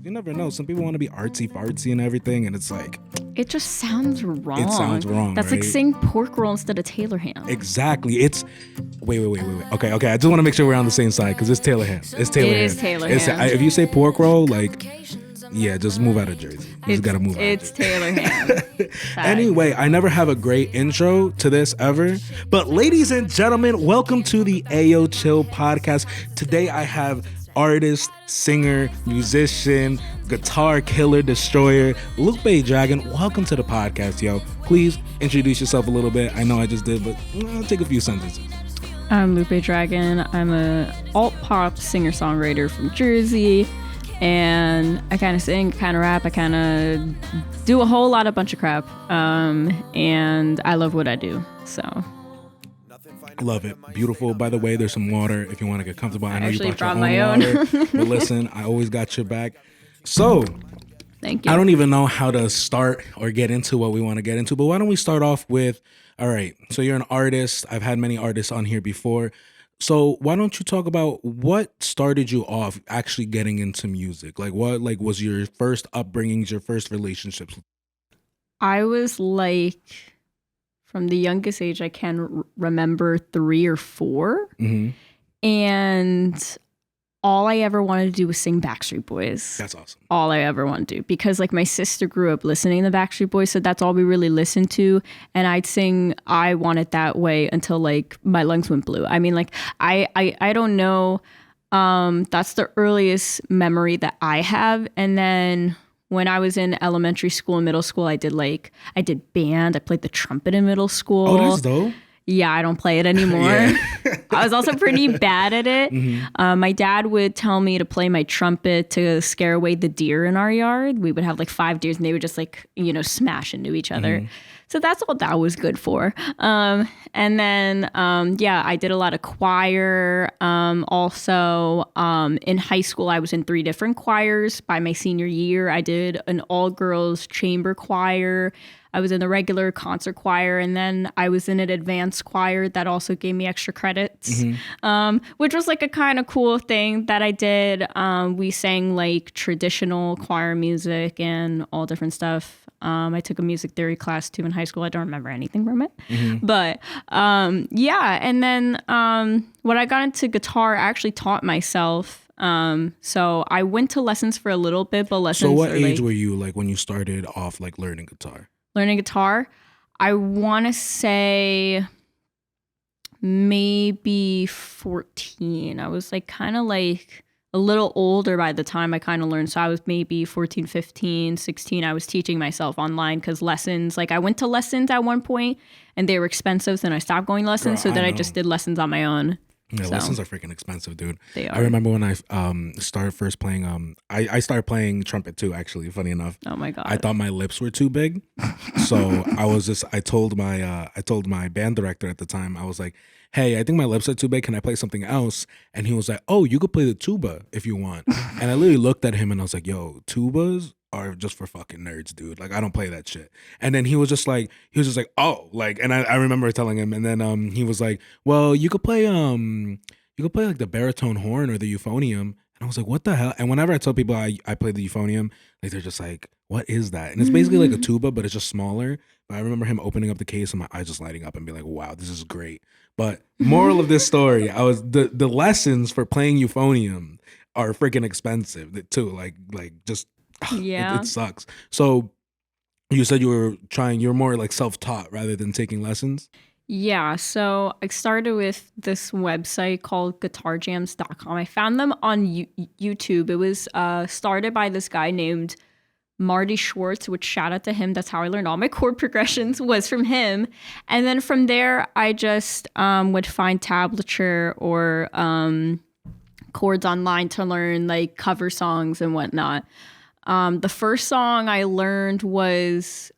You never know. Some people want to be artsy fartsy and everything, and it's like it just sounds wrong. It sounds wrong. That's right? like saying pork roll instead of Taylor ham. Exactly. It's wait. Okay. I just want to make sure we're on the same side because it's Taylor ham. It's Taylor ham. It is Taylor ham. If you say pork roll, like, yeah, just move out of Jersey. You just gotta move out. It's Taylor ham. Anyway, I never have a great intro to this ever, but ladies and gentlemen, welcome to the Ayo Chill podcast. Today I have artist, singer, musician, guitar killer, destroyer, Lupe Dragon. Welcome to the podcast, yo. Please introduce yourself a little bit. I know I just did, but I'll take a few sentences. I'm Lupe Dragon. I'm a alt-pop singer-songwriter from Jersey, and I kind of sing, kind of rap, I kind of do a whole lot of bunch of crap, and I love what I do, so... Love it. Beautiful. By the way, there's some water if you want to get comfortable. I know you brought your my own own. water, but listen, I always got your back. So, thank you. I don't even know how to start or get into what we want to get into, but why don't we start off with, all right, so you're an artist. I've had many artists on here before. So why don't you talk about what started you off actually getting into music? Like what was your first upbringings, your first relationships? I was like... from the youngest age I can remember 3 or 4. Mm-hmm. And all I ever wanted to do was sing Backstreet Boys. That's awesome. All I ever wanted to do. Because like my sister grew up listening to Backstreet Boys, so that's all we really listened to. And I'd sing I Want It That Way until like my lungs went blue. I mean, like I don't know. That's the earliest memory that I have. And then when I was in elementary school and middle school, I did band. I played the trumpet in middle school. Oh, that's dope. Yeah, I don't play it anymore. I was also pretty bad at it. Mm-hmm. My dad would tell me to play my trumpet to scare away the deer in our yard. We would have like 5 deers and they would just like, smash into each other. Mm-hmm. So that's all that was good for. And then, I did a lot of choir. Also, in high school, I was in 3 different choirs. By my senior year, I did an all-girls chamber choir. I was in the regular concert choir, and then I was in an advanced choir that also gave me extra credits, which was like a kind of cool thing that I did. We sang like traditional choir music and all different stuff. I took a music theory class too in high school. I don't remember anything from it. Mm-hmm. But and then when I got into guitar, I actually taught myself. So I went to lessons for a little bit, but lessons. So what age were you like when you started off like learning guitar? Learning guitar, I want to say maybe 14. I was like kind of like a little older by the time I kind of learned. So I was maybe 14, 15, 16. I was teaching myself online because lessons, like I went to lessons at one point and they were expensive. So then I stopped going to lessons. So then I just did lessons on my own. Yeah, lessons are freaking expensive, dude. They are. I remember when I started first playing, I started playing trumpet too, actually, funny enough. Oh my God. I thought my lips were too big. So I told my band director at the time, I was like, hey, I think my lips are too big. Can I play something else? And he was like, oh, you could play the tuba if you want. And I literally looked at him and I was like, yo, tubas are just for fucking nerds, dude. Like, I don't play that shit. And then he was just like, oh, like, and I remember telling him, and then he was like, well, you could play like the baritone horn or the euphonium. And I was like, what the hell? And whenever I tell people I play the euphonium, like they're just like, what is that? And it's basically like a tuba, but it's just smaller. But I remember him opening up the case and my eyes just lighting up and be like, wow, this is great. But moral of this story, the lessons for playing euphonium are freaking expensive too. Like just yeah, it sucks. So you said you're more like self-taught rather than taking lessons? Yeah, so I started with this website called guitarjams.com. I found them on YouTube. It was started by this guy named Marty Schwartz, which shout out to him. That's how I learned all my chord progressions was from him. And then from there, I just would find tablature or chords online to learn like cover songs and whatnot. The first song I learned was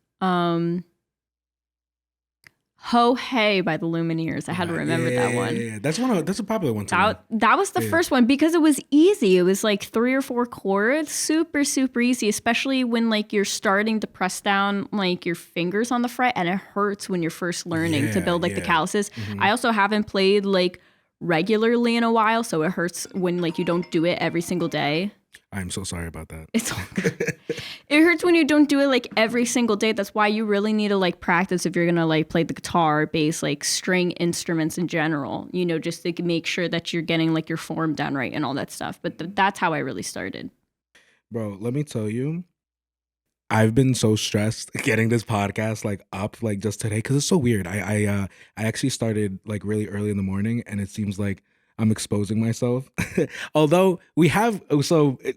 Ho Hey by the Lumineers. I had to remember that one. Yeah. That's a popular one too. That was the first one because it was easy. It was like 3 or 4 chords, super, super easy, especially when like you're starting to press down like your fingers on the fret and it hurts when you're first learning to build like the calluses. Mm-hmm. I also haven't played like regularly in a while, so it hurts when like you don't do it every single day. I'm so sorry about that. It's all good. It hurts when you don't do it like every single day. That's why you really need to like practice if you're gonna like play the guitar, bass, like string instruments in general. You know, just to make sure that you're getting like your form down right and all that stuff. But that's how I really started. Bro, let me tell you, I've been so stressed getting this podcast like up like just today because it's so weird. I actually started like really early in the morning, and it seems like I'm exposing myself. Although we have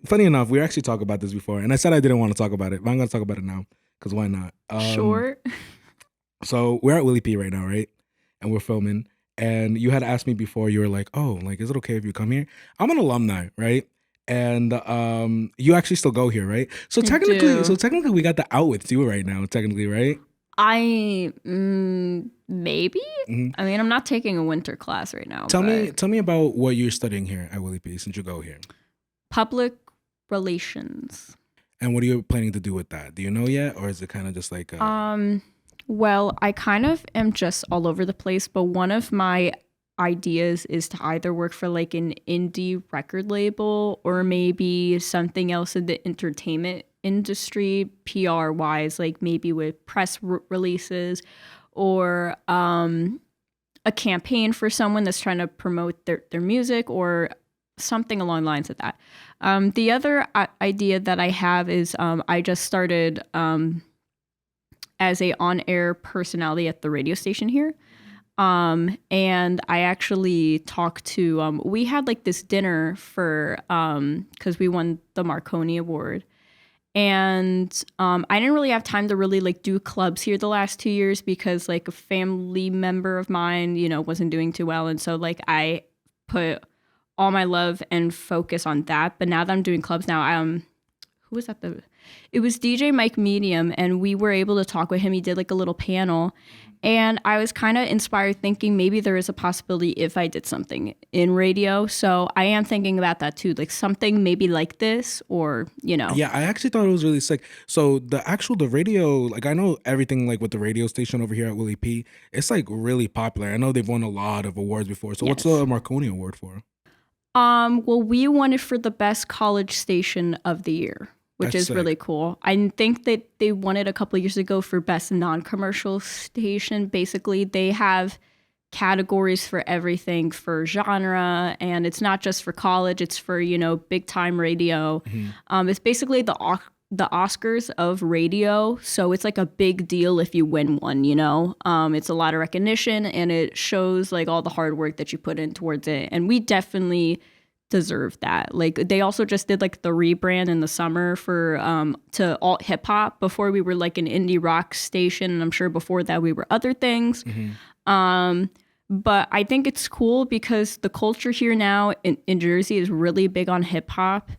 funny enough, we actually talked about this before, and I said I didn't want to talk about it, but I'm gonna talk about it now because why not? Sure. So we're at Willie P right now, right? And we're filming. And you had asked me before, you were like, oh, like, is it okay if you come here? I'm an alumni, right? And you actually still go here, right? So I technically, do. we got the out with you right now, technically, right? Maybe. Mhm. I mean, I'm not taking a winter class right now. Tell me about what you're studying here at Willie P since you go here. Public relations. And what are you planning to do with that? Do you know yet? Or is it kind of just like Well, I kind of am just all over the place, but one of my ideas is to either work for like an indie record label or maybe something else in the entertainment industry, PR wise, like maybe with press releases or a campaign for someone that's trying to promote their music or something along the lines of that. The other idea that I have is I just started as a on-air personality at the radio station here. And I actually talked to, we had like this dinner for, cause we won the Marconi Award. And I didn't really have time to really like do clubs here the last 2 years because like a family member of mine, you know, wasn't doing too well. And so like I put all my love and focus on that. But now that I'm doing clubs now, who was at it was DJ Mike Medium, and we were able to talk with him. He did like a little panel, and I was kind of inspired thinking maybe there is a possibility if I did something in radio. So I am thinking about that too, like something maybe like this or, you know. Yeah, I actually thought it was really sick. So the radio, like I know everything like with the radio station over here at Willie P, it's like really popular. I know they've won a lot of awards before. So what's Yes. the Marconi Award for? Well, we won it for the best college station of the year, which That's is sick. really cool. I think that they won it a couple of years ago for best non-commercial station. Basically, they have categories for everything for genre, and it's not just for college, it's for, you know, big time radio. It's basically the Oscars of radio, so it's like a big deal if you win one, you know. It's a lot of recognition, and it shows like all the hard work that you put in towards it, and we definitely deserve that. Like they also just did like the rebrand in the summer for to alt hip hop. Before we were like an indie rock station, and I'm sure before that we were other things. But I think it's cool because the culture here now in Jersey is really big on hip hop.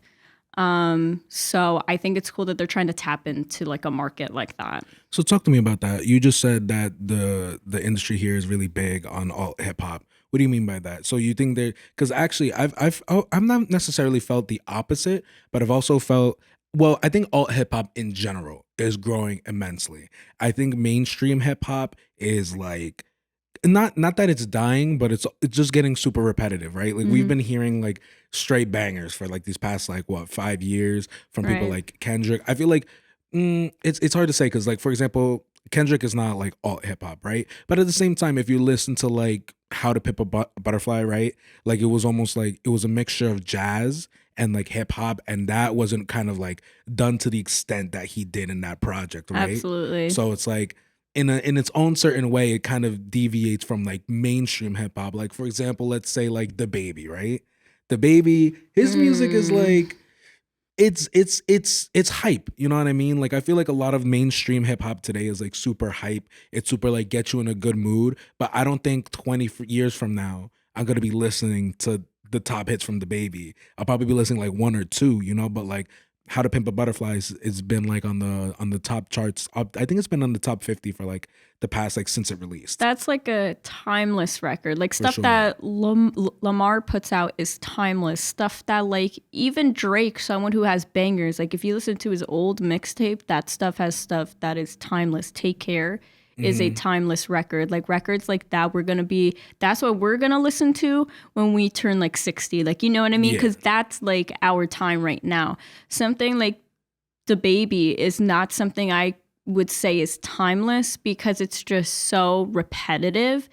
So I think it's cool that they're trying to tap into like a market like that. So talk to me about that. You just said that the industry here is really big on alt hip hop. What do you mean by that? So you think that because actually I've not necessarily felt the opposite, but I've also felt I think alt hip hop in general is growing immensely. I think mainstream hip hop is like not that it's dying, but it's just getting super repetitive, right? Like we've been hearing like straight bangers for like these past like 5 years from people Right. like Kendrick. I feel like it's hard to say because like for example, Kendrick is not like alt hip hop, right? But at the same time, if you listen to like How to Pimp a Butterfly, right? Like it was almost like it was a mixture of jazz and like hip hop, and that wasn't kind of like done to the extent that he did in that project, right? Absolutely. So it's like in its own certain way, it kind of deviates from like mainstream hip hop. Like for example, let's say like The Baby, right? The Baby, his music is like it's hype. You know what I mean? Like I feel like a lot of mainstream hip hop today is like super hype. It's super like get you in a good mood. But I don't think 20 years from now I'm gonna be listening to the top hits from The Baby. I'll probably be listening like one or two, you know. But like How to Pimp a Butterfly has been like on the top charts. I think it's been on the top 50 for like the past like since it released. That's like a timeless record. Like stuff sure. that Lamar puts out is timeless. Stuff that like even Drake, someone who has bangers, like if you listen to his old mixtape, that stuff has stuff that is timeless. Take Care is a timeless record. Like records like that, that's what we're gonna listen to when we turn like 60. Like, you know what I mean? Because that's like our time right now. Something like The Baby is not something I would say is timeless because it's just so repetitive.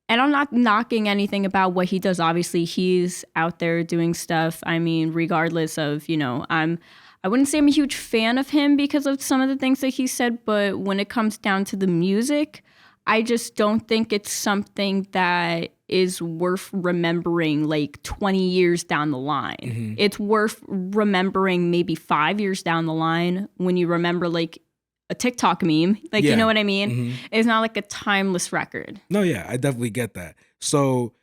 And I'm not knocking anything about what he does. Obviously, he's out there doing stuff. I mean, regardless of, I wouldn't say I'm a huge fan of him because of some of the things that he said, but when it comes down to the music, I just don't think it's something that is worth remembering like 20 years down the line. Mm-hmm. It's worth remembering maybe 5 years down the line when you remember like a TikTok meme. Like, you know what I mean? Mm-hmm. It's not like a timeless record. No, yeah, I definitely get that. So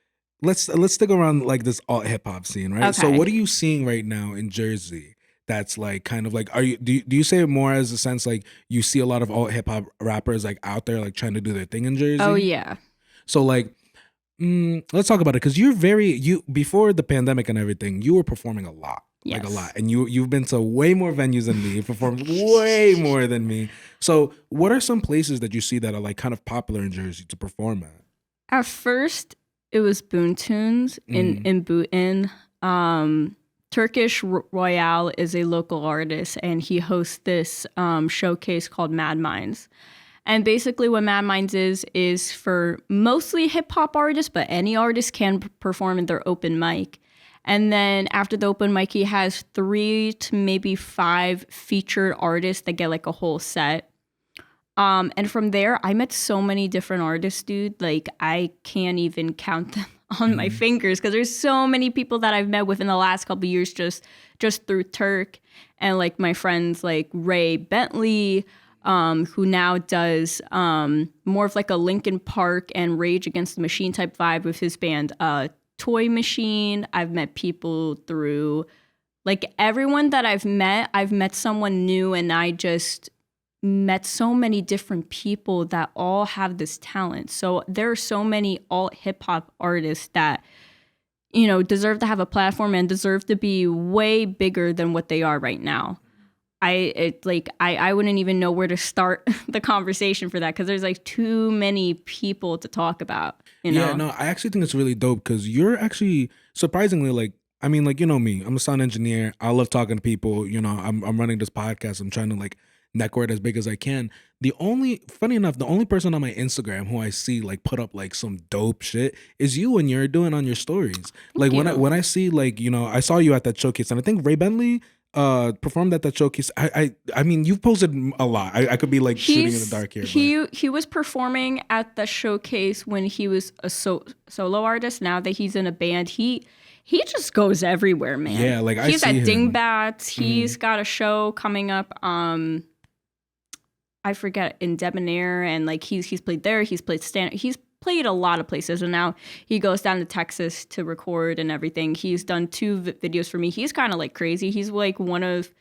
let's stick around like this alt hip hop scene, right? Okay. So what are you seeing right now in Jersey? That's like kind of like, do you say it more as a sense like you see a lot of alt hip hop rappers like out there like trying to do their thing in Jersey? Oh yeah. So like, let's talk about it because before the pandemic and everything, you were performing a lot, like a lot, and you've been to way more venues than me. You performed way more than me. So what are some places that you see that are like kind of popular in Jersey to perform at? At first, it was Boon Tunes in Booton. Turkish Royale is a local artist, and he hosts this showcase called Mad Minds. And basically what Mad Minds is for mostly hip-hop artists, but any artist can perform in their open mic. And then after the open mic, he has 3 to maybe 5 featured artists that get like a whole set. And from there, I met so many different artists, dude. Like, I can't even count them on my fingers because there's so many people that I've met within the last couple of years just through Turk. And like my friends like Ray Bentley, who now does more of like a Linkin Park and Rage Against the Machine type vibe with his band Toy Machine. I've met people through like everyone that I've met someone new, and I just met so many different people that all have this talent. So there are so many alt hip hop artists that, deserve to have a platform and deserve to be way bigger than what they are right now. I wouldn't even know where to start the conversation for that because there's like too many people to talk about. Yeah, no, I actually think it's really dope because you're actually surprisingly like, I mean, like, you know me, I'm a sound engineer. I love talking to people. I'm running this podcast. I'm trying to like network as big as I can. Funny enough, the only person on my Instagram who I see like put up like some dope shit is you when you're doing on your stories. Like when I see like, I saw you at that showcase and I think Ray Bentley performed at that showcase. I mean, you've posted a lot. I could be like shooting in the dark here. He was performing at the showcase when he was a solo artist. Now that he's in a band, he just goes everywhere, man. Yeah, like he's at Dingbats. He's got a show coming up. I forget, in Debonair, and like he's played there. He's played he's played a lot of places, and now he goes down to Texas to record and everything. He's done 2 videos for me. He's kind of like crazy. He's like one of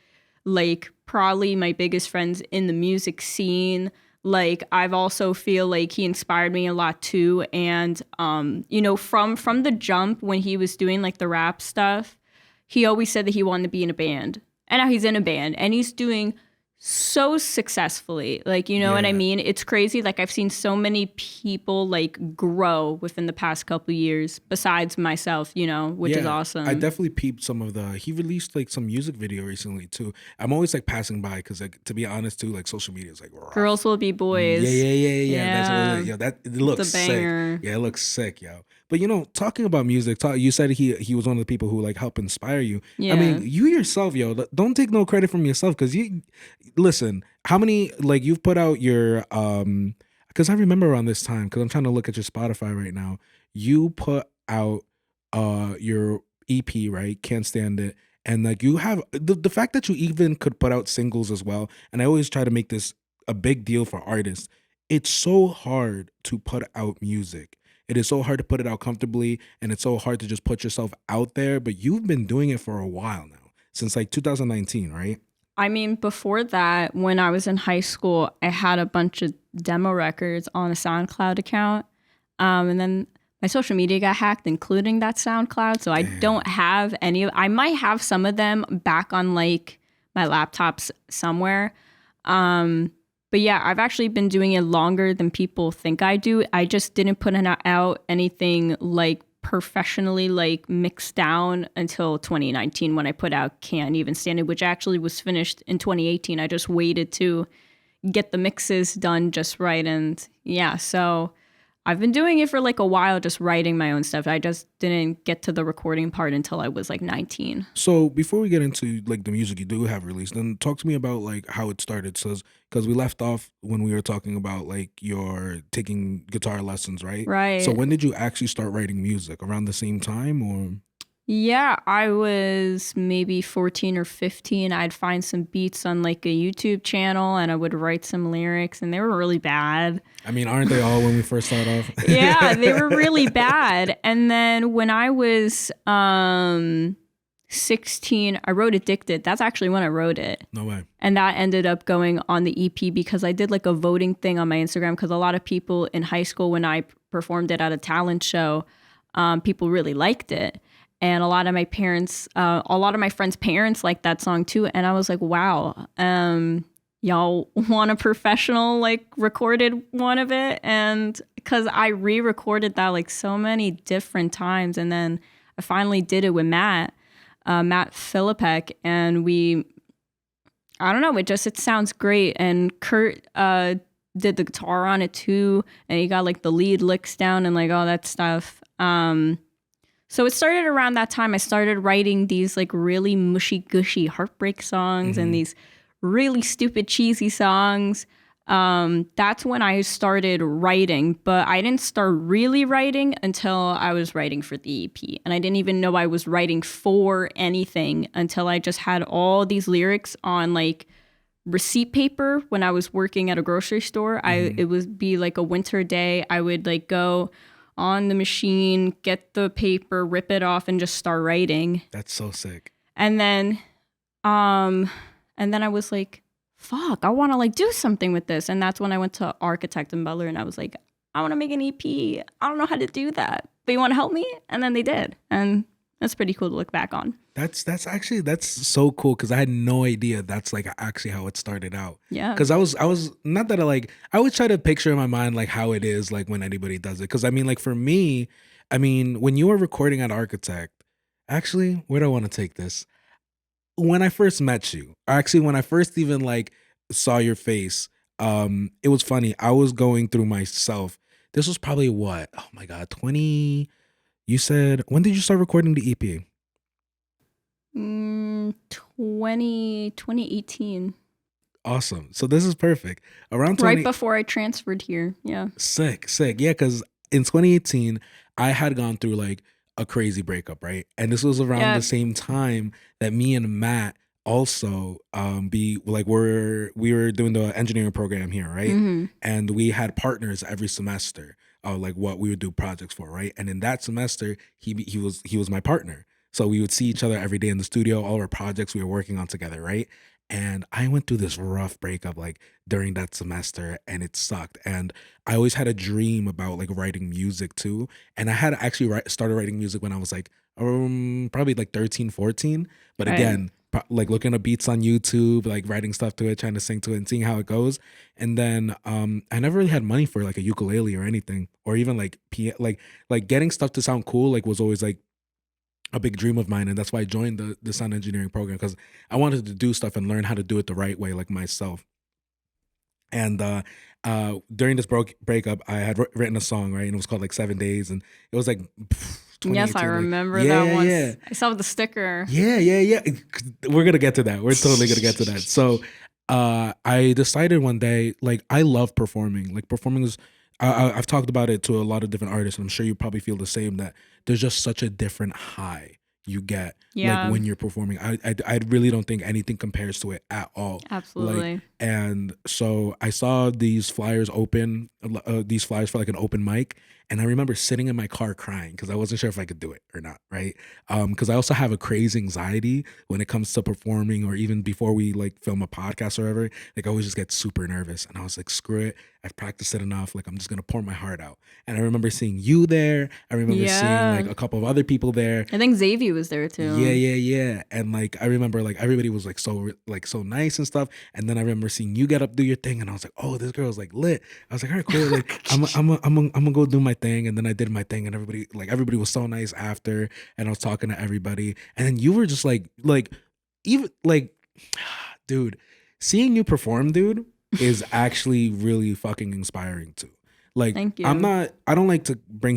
like probably my biggest friends in the music scene. Like I've also feel like he inspired me a lot too. And from the jump when he was doing like the rap stuff, he always said that he wanted to be in a band. And now he's in a band and he's doing so successfully, like, what I mean? It's crazy. Like I've seen so many people like grow within the past couple of years besides myself, which is awesome. I definitely peeped he released like some music video recently too. I'm always like passing by because like, to be honest too, like social media is like rough. Girls will be boys. Yeah. That's what it looks sick. Yeah, it looks sick, yo. But talking about music, you said he was one of the people who like helped inspire you. Yeah. I mean, you yourself, yo, don't take no credit from yourself because listen, how many like you've put out your because I remember around this time because I'm trying to look at your Spotify right now. You put out your EP, right? Can't Stand It, and like you have the fact that you even could put out singles as well. And I always try to make this a big deal for artists. It's so hard to put out music. It is so hard to put it out comfortably, and it's so hard to just put yourself out there. But you've been doing it for a while now, since like 2019, right? I mean, before that, when I was in high school, I had a bunch of demo records on a SoundCloud account. And then my social media got hacked, including that SoundCloud. So I don't have any. I might have some of them back on like my laptops somewhere. But yeah, I've actually been doing it longer than people think I do. I just didn't put out anything like professionally like mixed down until 2019 when I put out Can't Even Stand It, which actually was finished in 2018. I just waited to get the mixes done just right. And yeah, so I've been doing it for like a while, just writing my own stuff. I just didn't get to the recording part until I was like 19. So before we get into like the music you do have released, then talk to me about like how it started. So, because we left off when we were talking about like your taking guitar lessons, right? Right. So when did you actually start writing music? Around the same time, or? Yeah, I was maybe 14 or 15. I'd find some beats on like a YouTube channel and I would write some lyrics and they were really bad. I mean, aren't they all when we first start off? Yeah, they were really bad. And then when I was 16, I wrote Addicted. That's actually when I wrote it. No way. And that ended up going on the EP because I did like a voting thing on my Instagram because a lot of people in high school when I performed it at a talent show, people really liked it. And a lot of my friends' parents liked that song too. And I was like, wow, y'all want a professional, like recorded one of it? And because I re-recorded that like so many different times. And then I finally did it with Matt Philippek. And I don't know, it sounds great. And Kurt did the guitar on it too. And he got like the lead licks down and like all that stuff. So it started around that time. I started writing these like really mushy gushy heartbreak songs and these really stupid cheesy songs. That's when I started writing, but I didn't start really writing until I was writing for the EP. And I didn't even know I was writing for anything until I just had all these lyrics on like receipt paper when I was working at a grocery store. It would be like a winter day. I would like go on the machine, get the paper, rip it off, and just start writing. That's so sick. And then I was like, fuck, I want to like do something with this. And that's when I went to Architect and Butler and I was like, I want to make an EP. I don't know how to do that, but you want to help me? And then they did. And that's pretty cool to look back on. That's so cool because I had no idea that's like actually how it started out. Yeah. Because I was not that I always try to picture in my mind like how it is like when anybody does it. Because I mean, like for me, I mean, when you were recording at Architect, actually, where do I want to take this? When I first met you, actually, when I first even like saw your face, it was funny. I was going through myself. This was probably what? Oh my God, 20. You said, when did you start recording the EP? 2018. Awesome. So this is perfect. Around 20, right before I transferred here. Yeah. Sick. Yeah, because in 2018, I had gone through like a crazy breakup, right? And this was around the same time that me and Matt also we were doing the engineering program here, right? And we had partners every semester, like what we would do projects for, right? And in that semester, he was my partner. So we would see each other every day in the studio, all our projects we were working on together, right? And I went through this rough breakup like during that semester and it sucked. And I always had a dream about like writing music too. And I had actually started writing music when I was like probably like 13, 14. But again, like looking at beats on YouTube, like writing stuff to it, trying to sing to it and seeing how it goes. And then I never really had money for like a ukulele or anything, or even like getting stuff to sound cool like was always like a big dream of mine. And that's why I joined the sound engineering program, because I wanted to do stuff and learn how to do it the right way, like myself. And during this breakup, I had written a song, right? And it was called like 7 Days. And it was like, yes, I remember that one. Yeah. I saw the sticker. Yeah. We're going to get to that. We're totally going to get to that. So I decided one day, like, I love performing. Like, performing is, I've talked about it to a lot of different artists, and I'm sure you probably feel the same, that there's just such a different high you get like when you're performing. I really don't think anything compares to it at all. Absolutely. Like, and so I saw these flyers for like an open mic, And I remember sitting in my car crying because I wasn't sure if I could do it or not, right? Because I also have a crazy anxiety when it comes to performing, or even before we like film a podcast or whatever. Like I always just get super nervous, and I was like, screw it. I've practiced it enough. Like I'm just gonna pour my heart out. And I remember seeing you there. I remember seeing like a couple of other people there. I think Xavier was there too. Yeah. And like I remember like everybody was like so nice and stuff. And then I remember seeing you get up, do your thing, and I was like, oh, this girl's like lit. I was like, all right, cool. Like I'm gonna go do my thing. And then I did my thing, and everybody was so nice after, and I was talking to everybody. And then you were just like even like, dude, seeing you perform, dude, is actually really fucking inspiring too. Like, thank you. I don't like to bring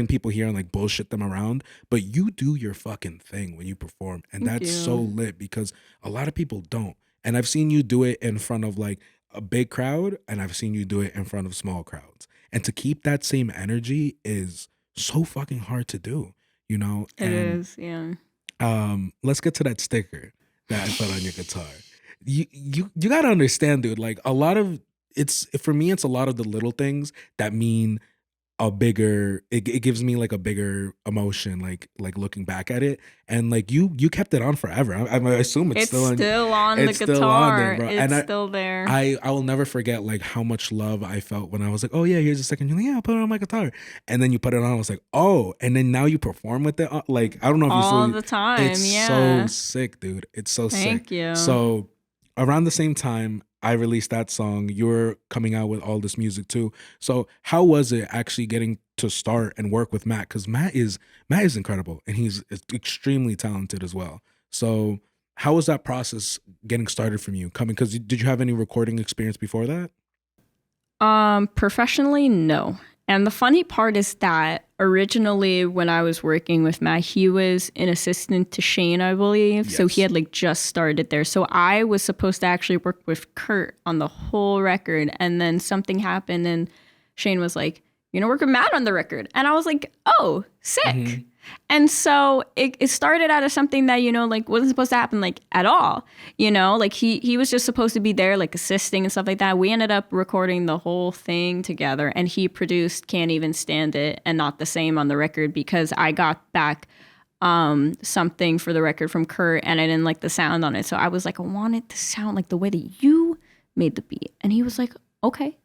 people here and like bullshit them around, but you do your fucking thing when you perform, and that's so lit because a lot of people don't. And I've seen you do it in front of like a big crowd, and I've seen you do it in front of small crowds. And to keep that same energy is so fucking hard to do, you know? It is, yeah. Let's get to that sticker that I put on your guitar. You gotta understand, dude, like a lot of for me it's a lot of the little things that mean a bigger it gives me like a bigger emotion, like looking back at it. And like you kept it on forever. I assume it's still on the guitar, bro. It's still there. I will never forget like how much love I felt when I was like, oh yeah, here's a second. You're like, yeah, I'll put it on my guitar. And then you put it on, I was like, oh, and then now you perform with it, like I don't know if all you the time. it's so sick, dude. It's so sick. Thank you. So around the same time I released that song, you're coming out with all this music too. So how was it actually getting to start and work with Matt? Because Matt is incredible, and he's extremely talented as well. So how was that process getting started from you coming? Because did you have any recording experience before that? Professionally, no. And the funny part is that originally when I was working with Matt, he was an assistant to Shane, I believe. Yes. So he had like just started there. So I was supposed to actually work with Kurt on the whole record. And then something happened and Shane was like, you know, work with Matt on the record. And I was like, oh, sick. Mm-hmm. And so it started out as something that, you know, like wasn't supposed to happen like at all, you know, like he was just supposed to be there like assisting and stuff like that. We ended up recording the whole thing together, and he produced Can't Even Stand It and Not the Same on the record because I got back something for the record from Kurt and I didn't like the sound on it. So I was like, I want it to sound like the way that you made the beat. And he was like, okay.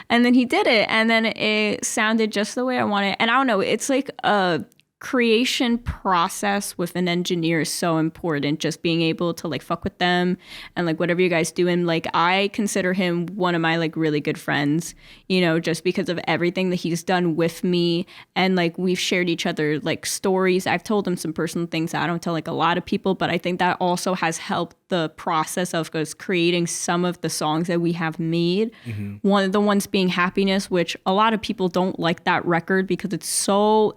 And then he did it, and then it sounded just the way I wanted. And I don't know, it's like a creation process with an engineer is so important, just being able to like fuck with them and like whatever you guys do. And like I consider him one of my like really good friends, you know, just because of everything that he's done with me. And like we've shared each other like stories. I've told him some personal things that I don't tell like a lot of people, but I think that also has helped the process of us creating some of the songs that we have made. Mm-hmm. One of the ones being Happiness, which a lot of people don't like that record because it's so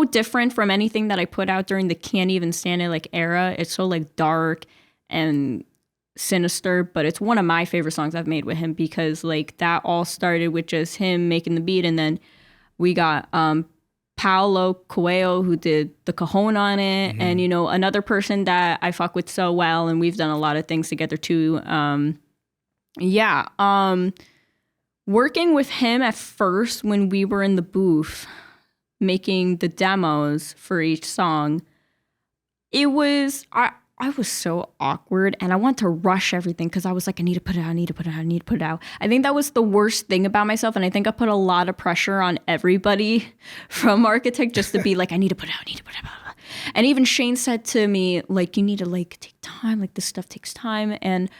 different from anything that I put out during the Can't Even Stand It like era. It's so like dark and sinister, but it's one of my favorite songs I've made with him because like that all started with just him making the beat, and then we got Paolo Coelho who did the cajon on it, mm-hmm. and you know another person that I fuck with so well, and we've done a lot of things together too. Working with him at first when we were in the booth making the demos for each song, it was I was so awkward and I wanted to rush everything because I was like, I need to put it out. I think that was the worst thing about myself, and I think I put a lot of pressure on everybody from Architect just to be like, I need to put it out. And even Shane said to me, like, you need to like take time, like this stuff takes time. And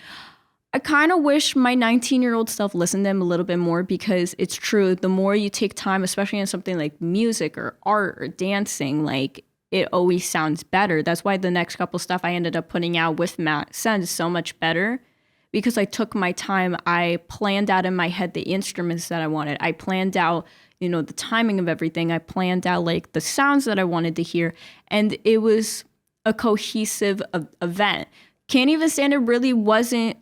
I kind of wish my 19-year-old self listened to him a little bit more, because it's true. The more you take time, especially in something like music or art or dancing, like it always sounds better. That's why the next couple stuff I ended up putting out with Matt sounds so much better, because I took my time. I planned out in my head the instruments that I wanted. I planned out, you know, the timing of everything. I planned out like the sounds that I wanted to hear. And it was a cohesive event. Can't Even Stand It really wasn't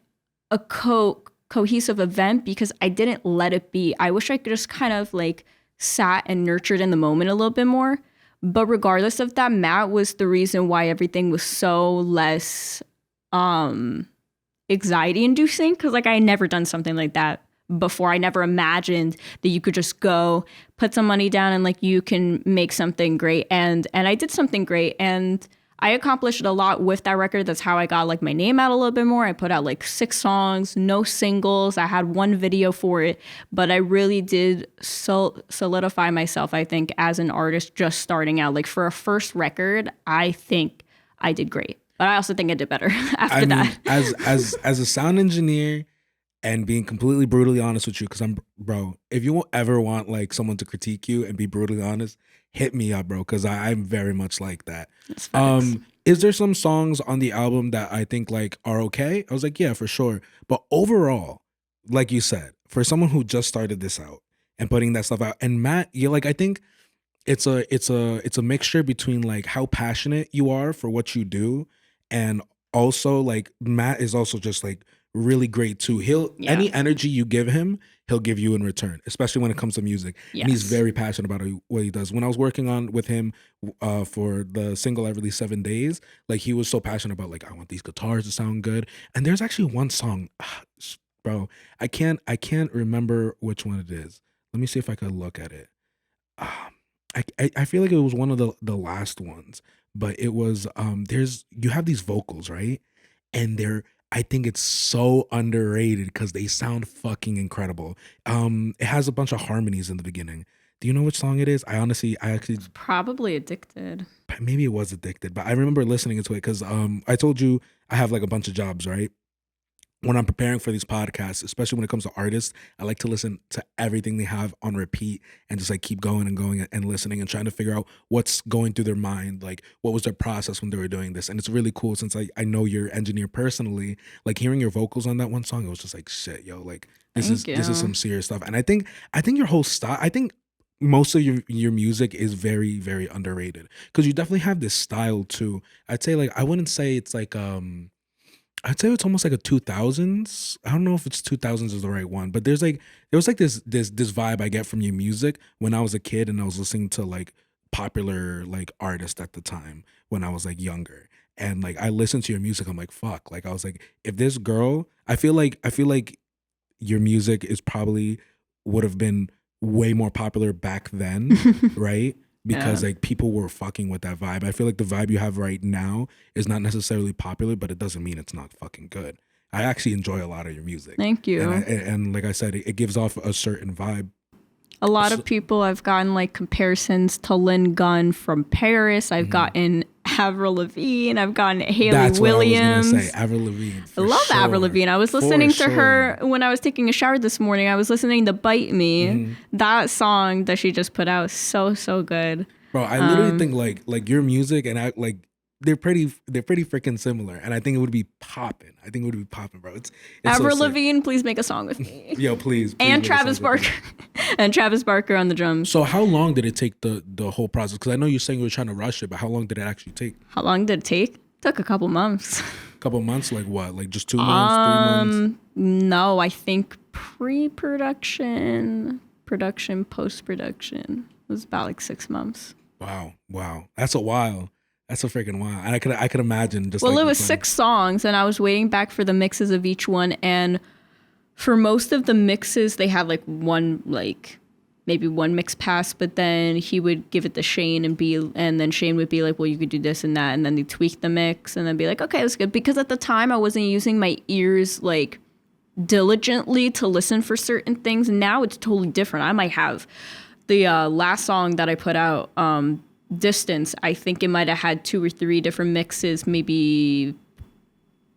a cohesive event because I didn't let it be. I wish I could just kind of like sat and nurtured in the moment a little bit more. But regardless of that, Matt was the reason why everything was so less anxiety inducing, because like I had never done something like that before. I never imagined that you could just go put some money down and like you can make something great. And I did something great, and I accomplished a lot with that record. That's how I got like my name out a little bit more. I put out like 6 songs, no singles. I had one video for it, but I really did solidify myself, I think, as an artist just starting out. Like for a first record, I think I did great, but I also think I did better after that. As a sound engineer, and being completely brutally honest with you, because bro, if you ever want like someone to critique you and be brutally honest, hit me up, bro, because I'm very much like that. Is there some songs on the album that I think like are okay? I was like, yeah, for sure. But overall, like you said, for someone who just started this out and putting that stuff out, and Matt, you're like, I think it's a mixture between like how passionate you are for what you do, and also like Matt is also just like really great too. Any energy you give him, he'll give you in return, especially when it comes to music. Yes. And he's very passionate about what he does. When I was working on with him for the single I released 7 Days, like he was so passionate about like, I want these guitars to sound good. And there's actually one song, bro, I can't remember which one it is. Let me see if I could look at it. I feel like it was one of the last ones, but it was you have these vocals, right? And I think it's so underrated because they sound fucking incredible. It has a bunch of harmonies in the beginning. Do you know which song it is? I actually it's probably Addicted. Maybe it was Addicted, but I remember listening to it because I told you I have like a bunch of jobs, right? When I'm preparing for these podcasts, especially when it comes to artists, I like to listen to everything they have on repeat and just like keep going and listening and trying to figure out what's going through their mind, like what was their process when they were doing this. And it's really cool since I know your engineer personally, like hearing your vocals on that one song, it was just like, shit, yo, like this is some serious stuff. And I think your whole style, I think most of your music is very, very underrated because you definitely have this style too. I'd say like, I wouldn't say it's like, I'd say it's almost like a 2000s. I don't know if it's 2000s is the right one, but there was like this vibe I get from your music when I was a kid and I was listening to like popular like artists at the time when I was like younger. And like I listened to your music, I'm like, fuck. Like I was like, if this girl, I feel like your music is probably would have been way more popular back then, right? Because like people were fucking with that vibe. I feel like the vibe you have right now is not necessarily popular, but it doesn't mean it's not fucking good. I actually enjoy a lot of your music. Thank you. And like I said, it gives off a certain vibe. A lot of people, I've gotten like comparisons to Lynn Gunn from Paris. I've gotten Avril Lavigne. I've gotten Haley That's Williams. What I was gonna say, Avril Lavigne. I love Avril Lavigne. I was listening to her when I was taking a shower this morning. I was listening to "Bite Me." That song that she just put out, so good. Bro, I literally think like your music and I like they're pretty freaking similar, and I think it would be popping. Bro. It's Avril so Lavigne, please make a song with me. Yo, please and Travis Barker, and Travis Barker on the drums. So how long did it take the whole process? Because I know you're saying you were trying to rush it, but how long did it actually take? How long did it take? It took a couple months. Couple months, like what? Like just 2 months, 3 months? No, I think pre-production, production, post-production was about like 6 months. Wow, that's a while. That's a freaking while. And I could imagine just. Well, it was 6 songs, and I was waiting back for the mixes of each one. And for most of the mixes, they had like maybe one mix pass, but then he would give it to Shane and then Shane would be like, well, you could do this and that, and then they tweak the mix and then be like, okay, that's good. Because at the time I wasn't using my ears like diligently to listen for certain things. Now it's totally different. I might have the last song that I put out, Distance, I think it might have had 2 or 3 different mixes, maybe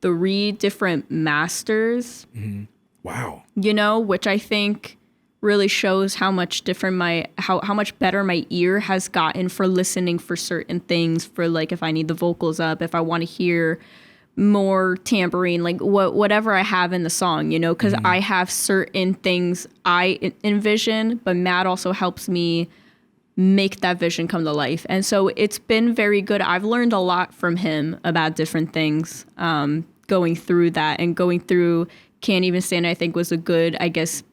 3 different masters. Mm-hmm. Wow. You know, which I think really shows how much different how much better my ear has gotten for listening for certain things, for like if I need the vocals up, if I want to hear more tambourine, like whatever I have in the song, you know, because I have certain things I envision, but Matt also helps me make that vision come to life. And so it's been very good. I've learned a lot from him about different things, going through that, and going through Can't Even Stand, I think was a good, I guess,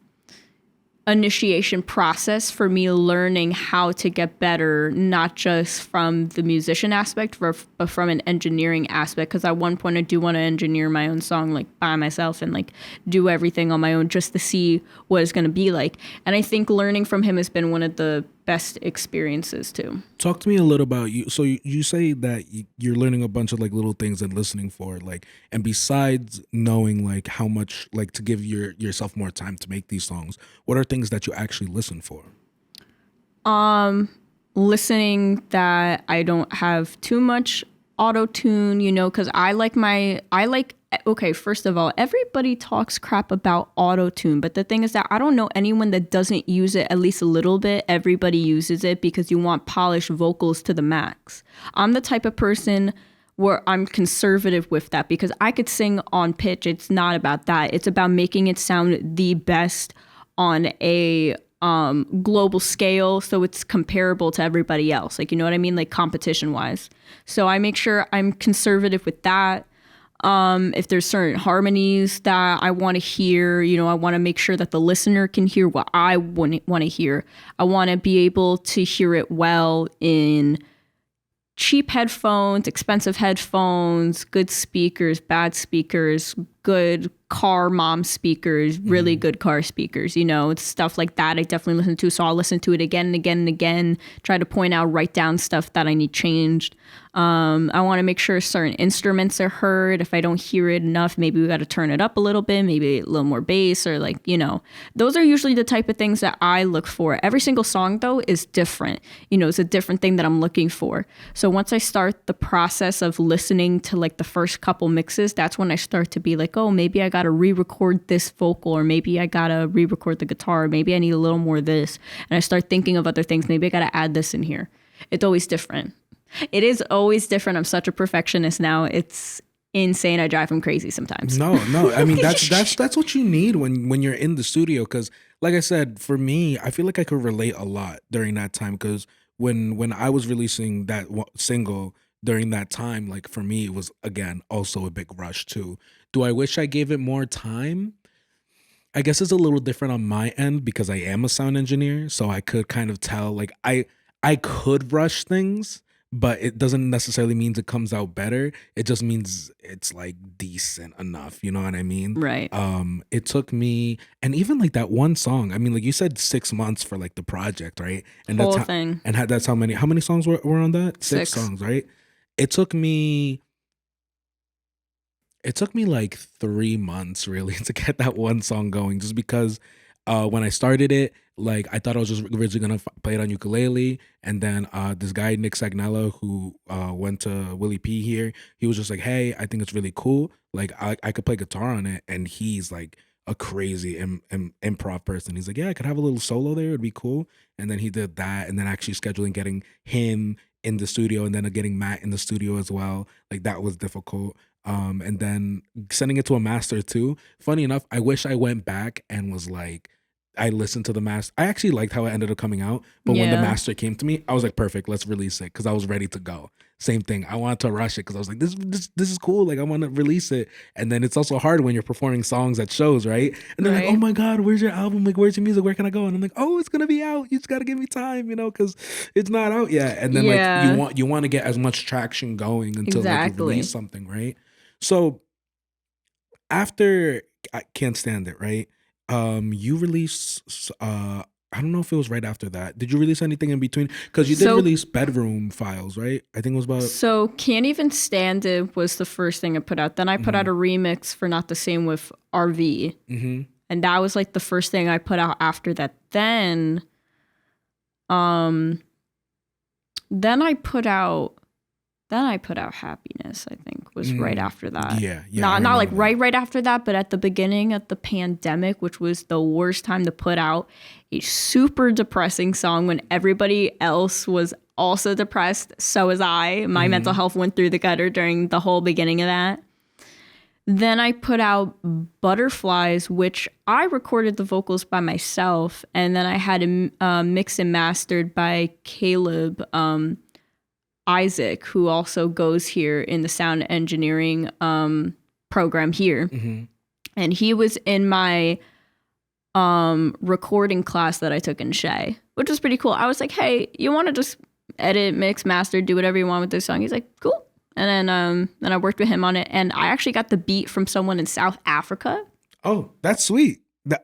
initiation process for me learning how to get better, not just from the musician aspect, but from an engineering aspect. Because at one point I do want to engineer my own song like by myself and like do everything on my own just to see what it's going to be like. And I think learning from him has been one of the best experiences too. Talk to me a little about you. So you say that you're learning a bunch of like little things and listening for like, and besides knowing like how much like to give yourself more time to make these songs, what are things that you actually listen for? Listening that I don't have too much auto tune, you know, because okay, first of all, everybody talks crap about auto tune, but the thing is that I don't know anyone that doesn't use it at least a little bit. Everybody uses it because you want polished vocals to the max. I'm the type of person where I'm conservative with that because I could sing on pitch. It's not about that. It's about making it sound the best on a global scale, so it's comparable to everybody else. Like, you know what I mean? Like competition wise. So I make sure I'm conservative with that. If there's certain harmonies that I want to hear, you know, I want to make sure that the listener can hear what I want to hear. I want to be able to hear it well in cheap headphones, expensive headphones, good speakers, bad speakers, good car mom speakers, really good car speakers, you know, it's stuff like that I definitely listen to. So I'll listen to it again and again and again, try to point out, write down stuff that I need changed. I want to make sure certain instruments are heard. If I don't hear it enough, maybe we got to turn it up a little bit, maybe a little more bass or like, you know, those are usually the type of things that I look for. Every single song though is different. You know, it's a different thing that I'm looking for. So once I start the process of listening to like the first couple mixes, that's when I start to be like, oh, maybe I got to re-record this vocal, or maybe I got to re-record the guitar, or maybe I need a little more of this. And I start thinking of other things. Maybe I got to add this in here. It's always different. It is always different. I'm such a perfectionist now. It's insane. I drive him crazy sometimes. No. I mean, that's what you need when you're in the studio. Because like I said, for me, I feel like I could relate a lot during that time. Because when I was releasing that single during that time, like for me, it was, again, also a big rush too. Do I wish I gave it more time? I guess it's a little different on my end because I am a sound engineer. So I could kind of tell, like, I could rush things, but it doesn't necessarily mean it comes out better. It just means it's like decent enough. You know what I mean? Right. It took me, and even like that one song, I mean, like you said, 6 months for like the project, right? And Whole that's thing. And that's how many songs were on that? 6 6 songs, right? It took me like 3 months really to get that one song going, just because when I started it, like I thought I was just originally gonna play it on ukulele, and then this guy Nick Sagnella, who went to Willie P here, he was just like, hey, I think it's really cool, like I could play guitar on it, and he's like a crazy improv person. He's like, yeah, I could have a little solo there, it'd be cool. And then he did that, and then actually scheduling getting him in the studio, and then getting Matt in the studio as well, like that was difficult. And then sending it to a master too. Funny enough, I wish I went back and was like, I listened to the master. I actually liked how it ended up coming out, but when the master came to me, I was like, perfect, let's release it, because I was ready to go. Same thing. I wanted to rush it because I was like, this is cool. Like I want to release it. And then it's also hard when you're performing songs at shows, right? And they're like, oh my God, where's your album? Like, where's your music? Where can I go? And I'm like, oh, it's gonna be out. You just gotta give me time, you know, because it's not out yet. And then like you want to get as much traction going until like you release something, right? So after I Can't Stand It, right? You released I don't know if it was right after that. Did you release anything in between? Because you did release Bedroom Files, right? I think it was about... So Can't Even Stand It was the first thing I put out. Then I put out a remix for Not the Same with RV. And that was like the first thing I put out after that. Then I put out Happiness, I think, was right after that. Yeah. Not like right after that, but at the beginning of the pandemic, which was the worst time to put out a super depressing song when everybody else was also depressed. So was I. My mental health went through the gutter during the whole beginning of that. Then I put out Butterflies, which I recorded the vocals by myself. And then I had it mixed and mastered by Caleb Isaac, who also goes here in the sound engineering program here. And he was in my recording class that I took in Shay, which was pretty cool. I was like, hey, you want to just edit, mix, master, do whatever you want with this song? He's like, cool. And then I worked with him on it, and I actually got the beat from someone in South Africa. Oh, that's sweet.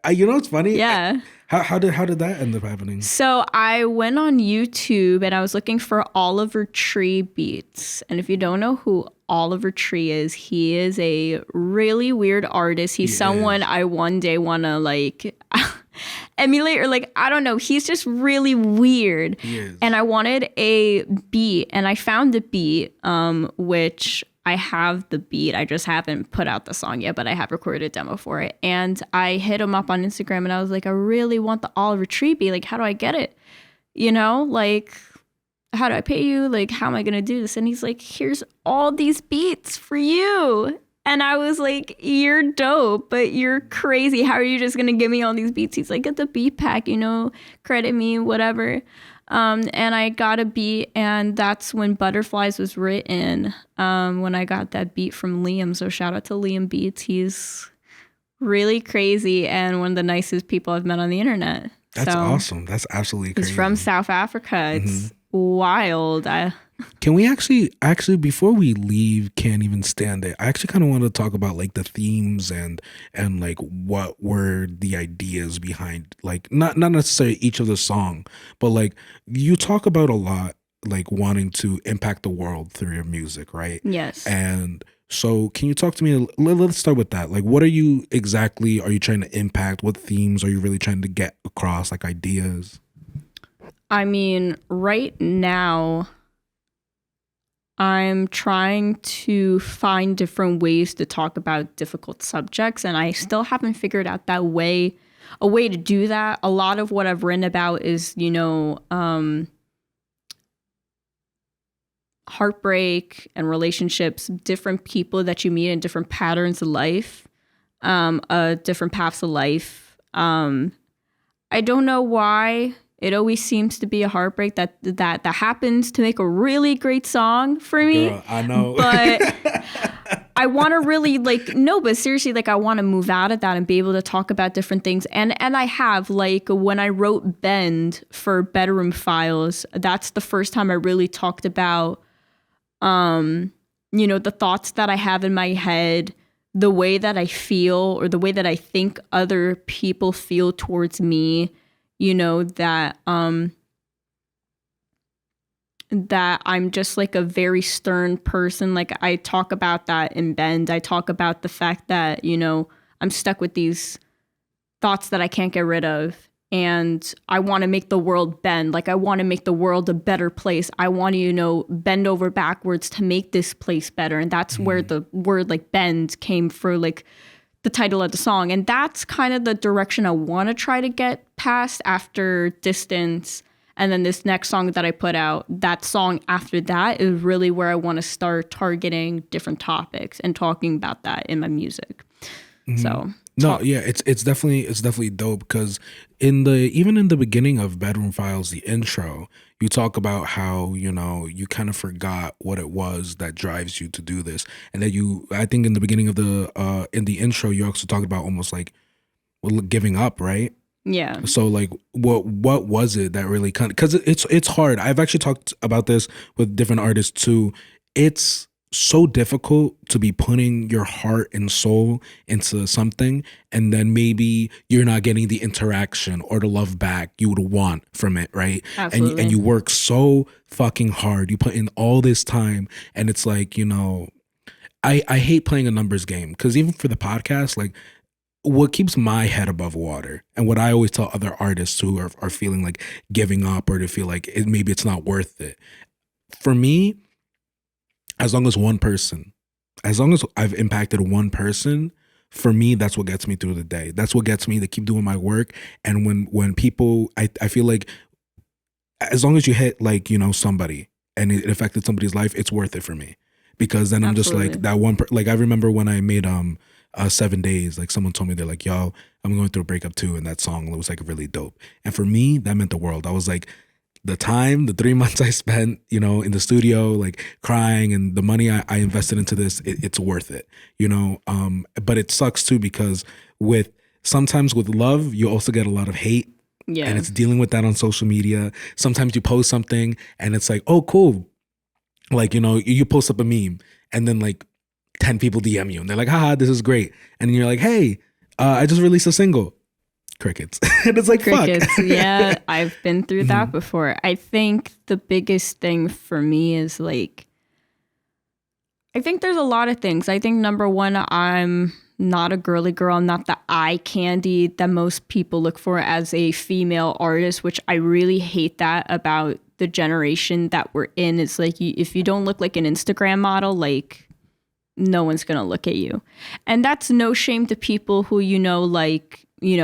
You know what's funny? Yeah. How did that end up happening? So I went on YouTube and I was looking for Oliver Tree beats. And if you don't know who Oliver Tree is, he is a really weird artist. He's someone I one day want to like emulate, or like, I don't know. He's just really weird. And I wanted a beat, and I found the beat, which I have the beat. I just haven't put out the song yet, but I have recorded a demo for it. And I hit him up on Instagram and I was like, I really want the Oliver Tree beat. Like, how do I get it? You know, like, how do I pay you? Like, how am I going to do this? And he's like, here's all these beats for you. And I was like, you're dope, but you're crazy. How are you just going to give me all these beats? He's like, get the beat pack, you know, credit me, whatever. And I got a beat, and that's when Butterflies was written, when I got that beat from Liam. So shout out to Liam Beats. He's really crazy and one of the nicest people I've met on the internet. That's awesome. That's absolutely crazy. He's from South Africa. It's wild. Can we actually before we leave Can't Even Stand It, I actually kind of want to talk about like the themes and like what were the ideas behind, like not necessarily each of the song, but like you talk about a lot like wanting to impact the world through your music, right? Yes. And so can you talk to me, let's start with that. Like, what are you trying to impact? What themes are you really trying to get across, like ideas? I mean, right now I'm trying to find different ways to talk about difficult subjects, and I still haven't figured out a way to do that. A lot of what I've written about is, you know, heartbreak and relationships, different people that you meet in different patterns of life, different paths of life. I don't know why it always seems to be a heartbreak that happens to make a really great song for me. Girl, I know. But I want to really but seriously, like I want to move out of that and be able to talk about different things. And I have, like, when I wrote Bend for Bedroom Files, that's the first time I really talked about, you know, the thoughts that I have in my head, the way that I feel, or the way that I think other people feel towards me. You know, that that I'm just like a very stern person. Like, I talk about that in Bend. I talk about the fact that, you know, I'm stuck with these thoughts that I can't get rid of. And I want to make the world bend. Like, I want to make the world a better place. I want to, you know, bend over backwards to make this place better. And that's where the word like bend came for, like, the title of the song. And that's kind of the direction I want to try to get past after Distance. And then this next song that I put out, that song after that is really where I want to start targeting different topics and talking about that in my music. So it's definitely dope, because even in the beginning of Bedroom Files, the intro, you talk about how, you know, you kind of forgot what it was that drives you to do this, and that I think in the beginning of in the intro, you also talked about almost like giving up, right? Yeah. So like, what was it that really kind of, because it's hard. I've actually talked about this with different artists too. It's so difficult to be putting your heart and soul into something, and then maybe you're not getting the interaction or the love back you would want from it, right? Absolutely. And you work so fucking hard. You put in all this time, and it's like, you know, I hate playing a numbers game, because even for the podcast, like, what keeps my head above water, and what I always tell other artists who are feeling like giving up, or to feel like maybe it's not worth it, for me, as long as I've impacted one person, for me, that's what gets me through the day. That's what gets me to keep doing my work. And when people, I feel like as long as you hit, like, you know, somebody and it affected somebody's life, it's worth it for me. Because then I'm Absolutely. Just like that one, like, I remember when I made 7 Days, like, someone told me, they're like, yo, I'm going through a breakup too, and that song was like really dope. And for me, that meant the world. I was like, the 3 months I spent, you know, in the studio, like crying, and the money I invested into this, it's worth it, you know? But it sucks too, because with sometimes with love, you also get a lot of hate. Yeah. And it's dealing with that on social media. Sometimes you post something and it's like, oh, cool. Like, you post up a meme and then like 10 people DM you and they're like, haha, this is great. And you're like, hey, I just released a single. Crickets. And it's like, crickets. Fuck. Yeah, I've been through that before. I think the biggest thing for me is like, I think there's a lot of things. I think number one, I'm not a girly girl. I'm not the eye candy that most people look for as a female artist, which I really hate that about the generation that we're in. It's like, if you don't look like an Instagram model, like no one's going to look at you. And that's no shame to people who,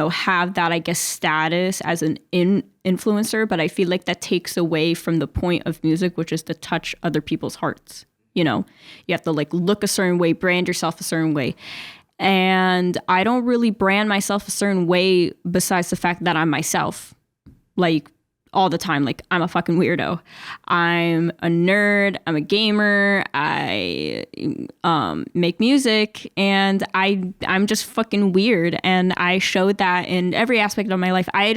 have that, I guess, status as an influencer. But I feel like that takes away from the point of music, which is to touch other people's hearts. You have to like look a certain way, brand yourself a certain way. And I don't really brand myself a certain way besides the fact that I'm myself, like all the time. Like I'm a fucking weirdo. I'm a nerd. I'm a gamer. I make music, and I'm just fucking weird. And I showed that in every aspect of my life. I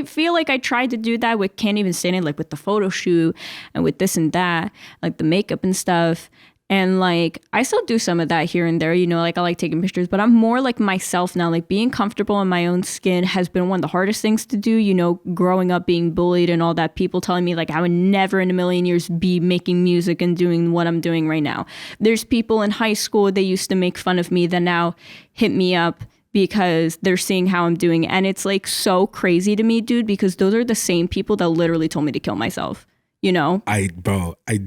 feel like I tried to do that with Can't Even Stand It, like with the photo shoot and with this and that, like the makeup and stuff. And like, I still do some of that here and there, like I like taking pictures, but I'm more like myself now. Like being comfortable in my own skin has been one of the hardest things to do, growing up being bullied and all that, people telling me like I would never in a million years be making music and doing what I'm doing right now. There's people in high school, they used to make fun of me that now hit me up because they're seeing how I'm doing. And it's like so crazy to me, dude, because those are the same people that literally told me to kill myself. I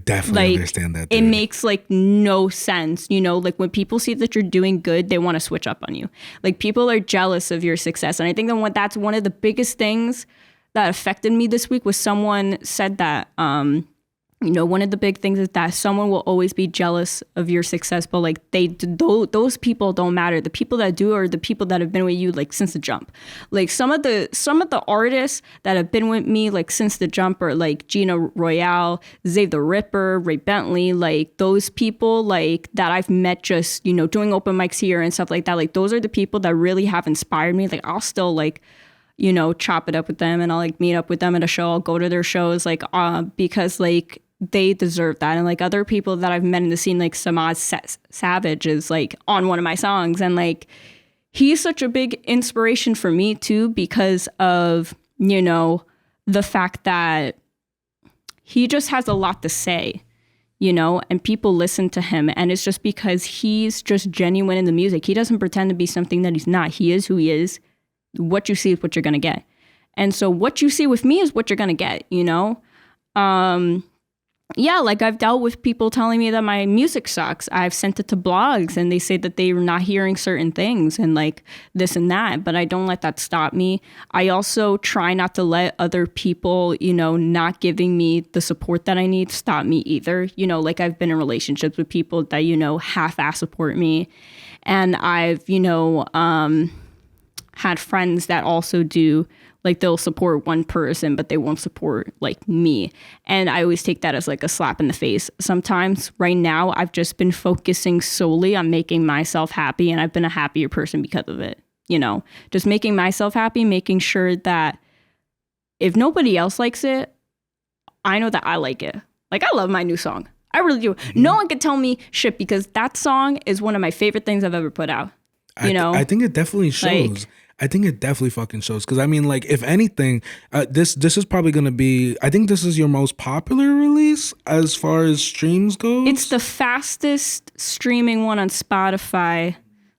definitely understand that. Dude. It makes like no sense. Like when people see that you're doing good, they want to switch up on you. Like people are jealous of your success. And I think that's one of the biggest things that affected me this week was someone said that, one of the big things is that someone will always be jealous of your success, but like those people don't matter. The people that do are the people that have been with you like since the jump. Like some of the artists that have been with me like since the jump are like Gina Royale, Zay the Ripper, Ray Bentley, like those people like that I've met just, doing open mics here and stuff like that. Like those are the people that really have inspired me. Like I'll still like, chop it up with them and I'll like meet up with them at a show. I'll go to their shows like because like they deserve that. And like other people that I've met in the scene, like Samaj Savage is like on one of my songs. And like, he's such a big inspiration for me too, because of, the fact that he just has a lot to say, and people listen to him. And it's just because he's just genuine in the music. He doesn't pretend to be something that he's not. He is who he is. What you see is what you're going to get. And so what you see with me is what you're going to get, yeah, like I've dealt with people telling me that my music sucks. I've sent it to blogs and they say that they're not hearing certain things and like this and that, but I don't let that stop me. I also try not to let other people, not giving me the support that I need stop me either. Like I've been in relationships with people that, half-ass support me. And I've, had friends that also do, like they'll support one person, but they won't support like me. And I always take that as like a slap in the face. Sometimes right now, I've just been focusing solely on making myself happy. And I've been a happier person because of it. Just making myself happy, making sure that if nobody else likes it, I know that I like it. Like I love my new song. I really do. Mm-hmm. No one can tell me shit because that song is one of my favorite things I've ever put out. I think it definitely shows. I think it definitely fucking shows. Because, I mean, like, if anything, this is probably going to be, I think this is your most popular release as far as streams goes. It's the fastest streaming one on Spotify.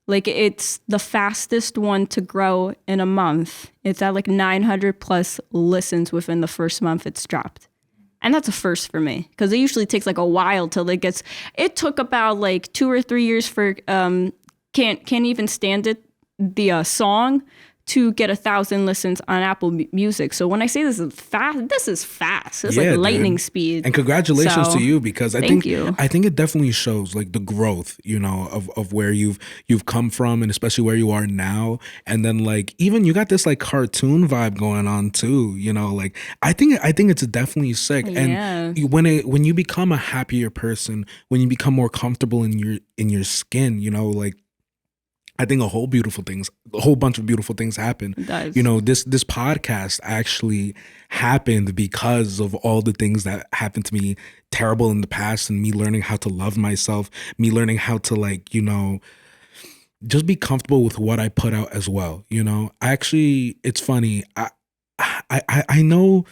Like, it's the fastest one to grow in a month. It's at like 900 plus listens within the first month it's dropped. And that's a first for me. Because it usually takes like a while till it gets, it took about like 2 or 3 years for Can't Even Stand It, the song, to get 1,000 listens on Apple Music. So when I say this is fast, this is fast. It's like lightning speed. And congratulations to you, because I think it definitely shows like the growth, of where you've come from, and especially where you are now. And then like even you got this like cartoon vibe going on too, like I think it's definitely sick. Yeah. And when you become a happier person, when you become more comfortable in your skin, like I think a whole bunch of beautiful things happen. It does. You know, this podcast actually happened because of all the things that happened to me terrible in the past, and me learning how to love myself, me learning how to, like, you know, just be comfortable with what I put out as well. You know, it's funny. I know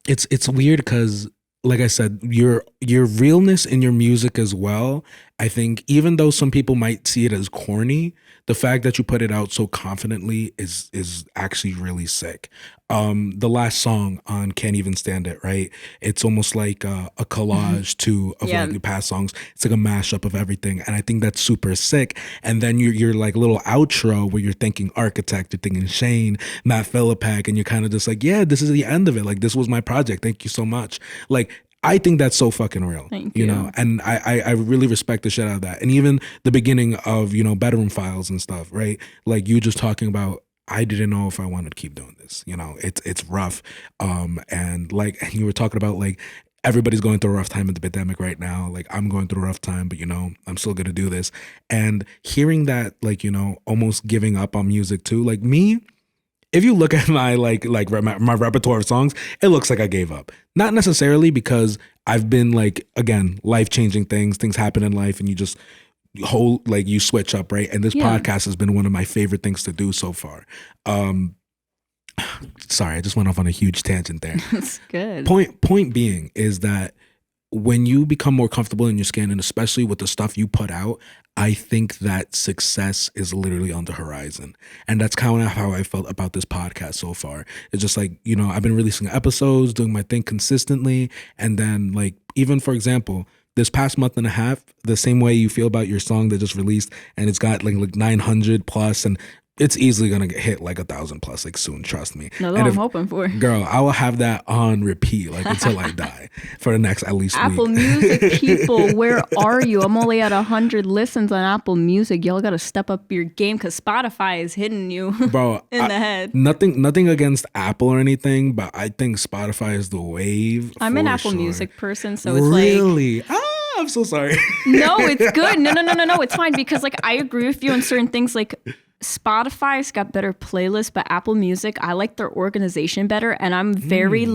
it's weird because, like I said, your realness in your music as well. I think even though some people might see it as corny, the fact that you put it out so confidently is actually really sick. The last song on Can't Even Stand It, right? It's almost like a collage too of like your past songs. It's like a mashup of everything, and I think that's super sick. And then your like little outro where you're thinking Architect, you're thinking Shane, Matt Philippak, and you're kind of just like, yeah, this is the end of it. Like, this was my project. Thank you so much. Like, I think that's so fucking real. Thank you. You know, and I really respect the shit out of that. And even the beginning of, you know, Bedroom Files and stuff, right? Like, you just talking about, I didn't know if I wanted to keep doing this. You know, it's rough. And you were talking about, like, everybody's going through a rough time in the pandemic right now. Like, I'm going through a rough time, but, you know, I'm still gonna do this. And hearing that, like, you know, almost giving up on music too, like me, if you look at my my repertoire of songs, it looks like I gave up. Not necessarily, because I've been, like, again, life-changing things happen in life, and you just you switch up, right? And this podcast has been one of my favorite things to do so far. Sorry, I just went off on a huge tangent there. That's good. Point being is that when you become more comfortable in your skin, and especially with the stuff you put out, I think that success is literally on the horizon. And that's kind of how I felt about this podcast so far. It's just like, you know, I've been releasing episodes, doing my thing consistently. And then, like, even for example, this past month and a half, the same way you feel about your song that just released and it's got like 900 plus, and it's easily gonna get hit like 1,000 plus, like, soon. Trust me. No, that's what I'm hoping for. Girl, I will have that on repeat, like, until I die for the next at least Apple week. Music people, where are you? I'm only at 100 listens on Apple Music. Y'all gotta step up your game, because Spotify is hitting you, bro, in the head. Nothing against Apple or anything, but I think Spotify is the wave. I'm an Apple Music person, so it's really. I'm so sorry. No, it's good. No, it's fine, because, like, I agree with you on certain things. Like, Spotify's got better playlists, but Apple Music, I like their organization better. And I'm very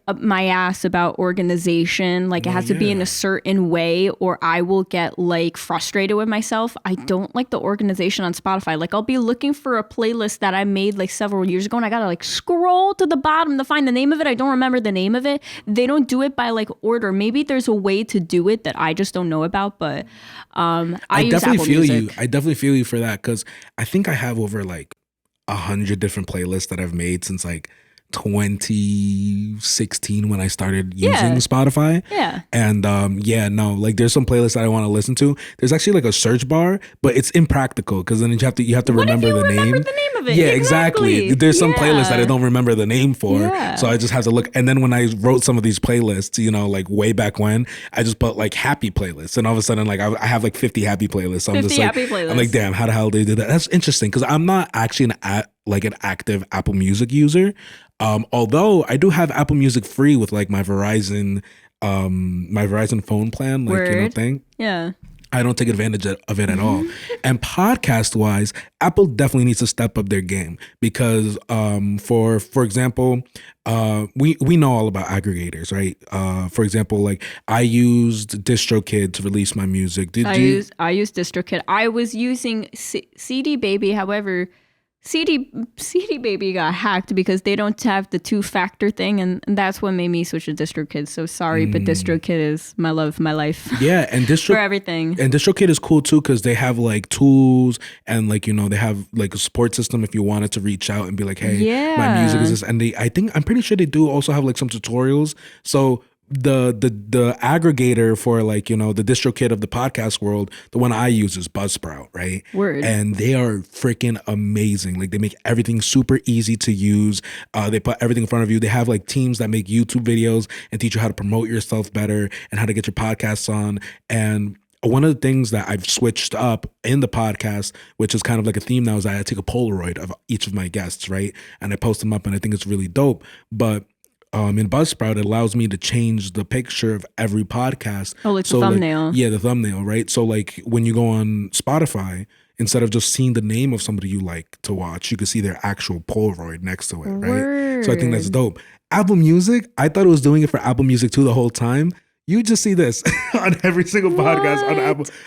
up my ass about organization. Like, it has to be in a certain way, or I will get, like, frustrated with myself. I don't like the organization on Spotify. Like, I'll be looking for a playlist that I made like several years ago, and I gotta, like, scroll to the bottom to find the name of it. I don't remember the name of it. They don't do it by, like, order. Maybe there's a way to do it that I just don't know about, but I use definitely Apple feel Music. you. I definitely feel you for that, because I think I have over like 100 different playlists that I've made since like 2016 when I started using Spotify. Yeah. And like, there's some playlists that I want to listen to. There's actually like a search bar, but it's impractical, because then you have to remember the name. Remember the name of it? Yeah, exactly. There's some playlists that I don't remember the name for. Yeah. So I just have to look. And then when I wrote some of these playlists, you know, like way back when, I just put like happy playlists, and all of a sudden, like, I have like 50 happy playlists. So I'm just like, I'm like, damn, how the hell they did that? That's interesting, because I'm not actually an active Apple Music user. Although I do have Apple Music free with like my Verizon phone plan, like, you know, thing. Yeah. I don't take advantage of it at all. And podcast wise, Apple definitely needs to step up their game, because for example, we know all about aggregators, right? For example, like, I used DistroKid to release my music. I used DistroKid. I was using CD Baby, however, CD Baby got hacked because they don't have the 2-factor thing, and that's what made me switch to DistroKid. So sorry, but DistroKid is my love, my life. Yeah, and for everything. And DistroKid is cool too, because they have like tools, and like, you know, they have like a support system if you wanted to reach out and be like, hey, my music is this. And I'm pretty sure they do also have like some tutorials. So the aggregator for, like, you know, the DistroKid of the podcast world, the one I use is Buzzsprout, right? Word. And they are freaking amazing. Like, they make everything super easy to use. They put everything in front of you. They have like teams that make YouTube videos and teach you how to promote yourself better and how to get your podcasts on. And one of the things that I've switched up in the podcast, which is kind of like a theme now, is that I take a Polaroid of each of my guests, right? And I post them up, and I think it's really dope. But in Buzzsprout, it allows me to change the picture of every podcast. Oh, like the thumbnail. Like, yeah, the thumbnail, right? So like when you go on Spotify, instead of just seeing the name of somebody you like to watch, you can see their actual Polaroid next to it, right? Word. So I think that's dope. Apple Music, I thought it was doing it for Apple Music too the whole time. You just see this on every single podcast on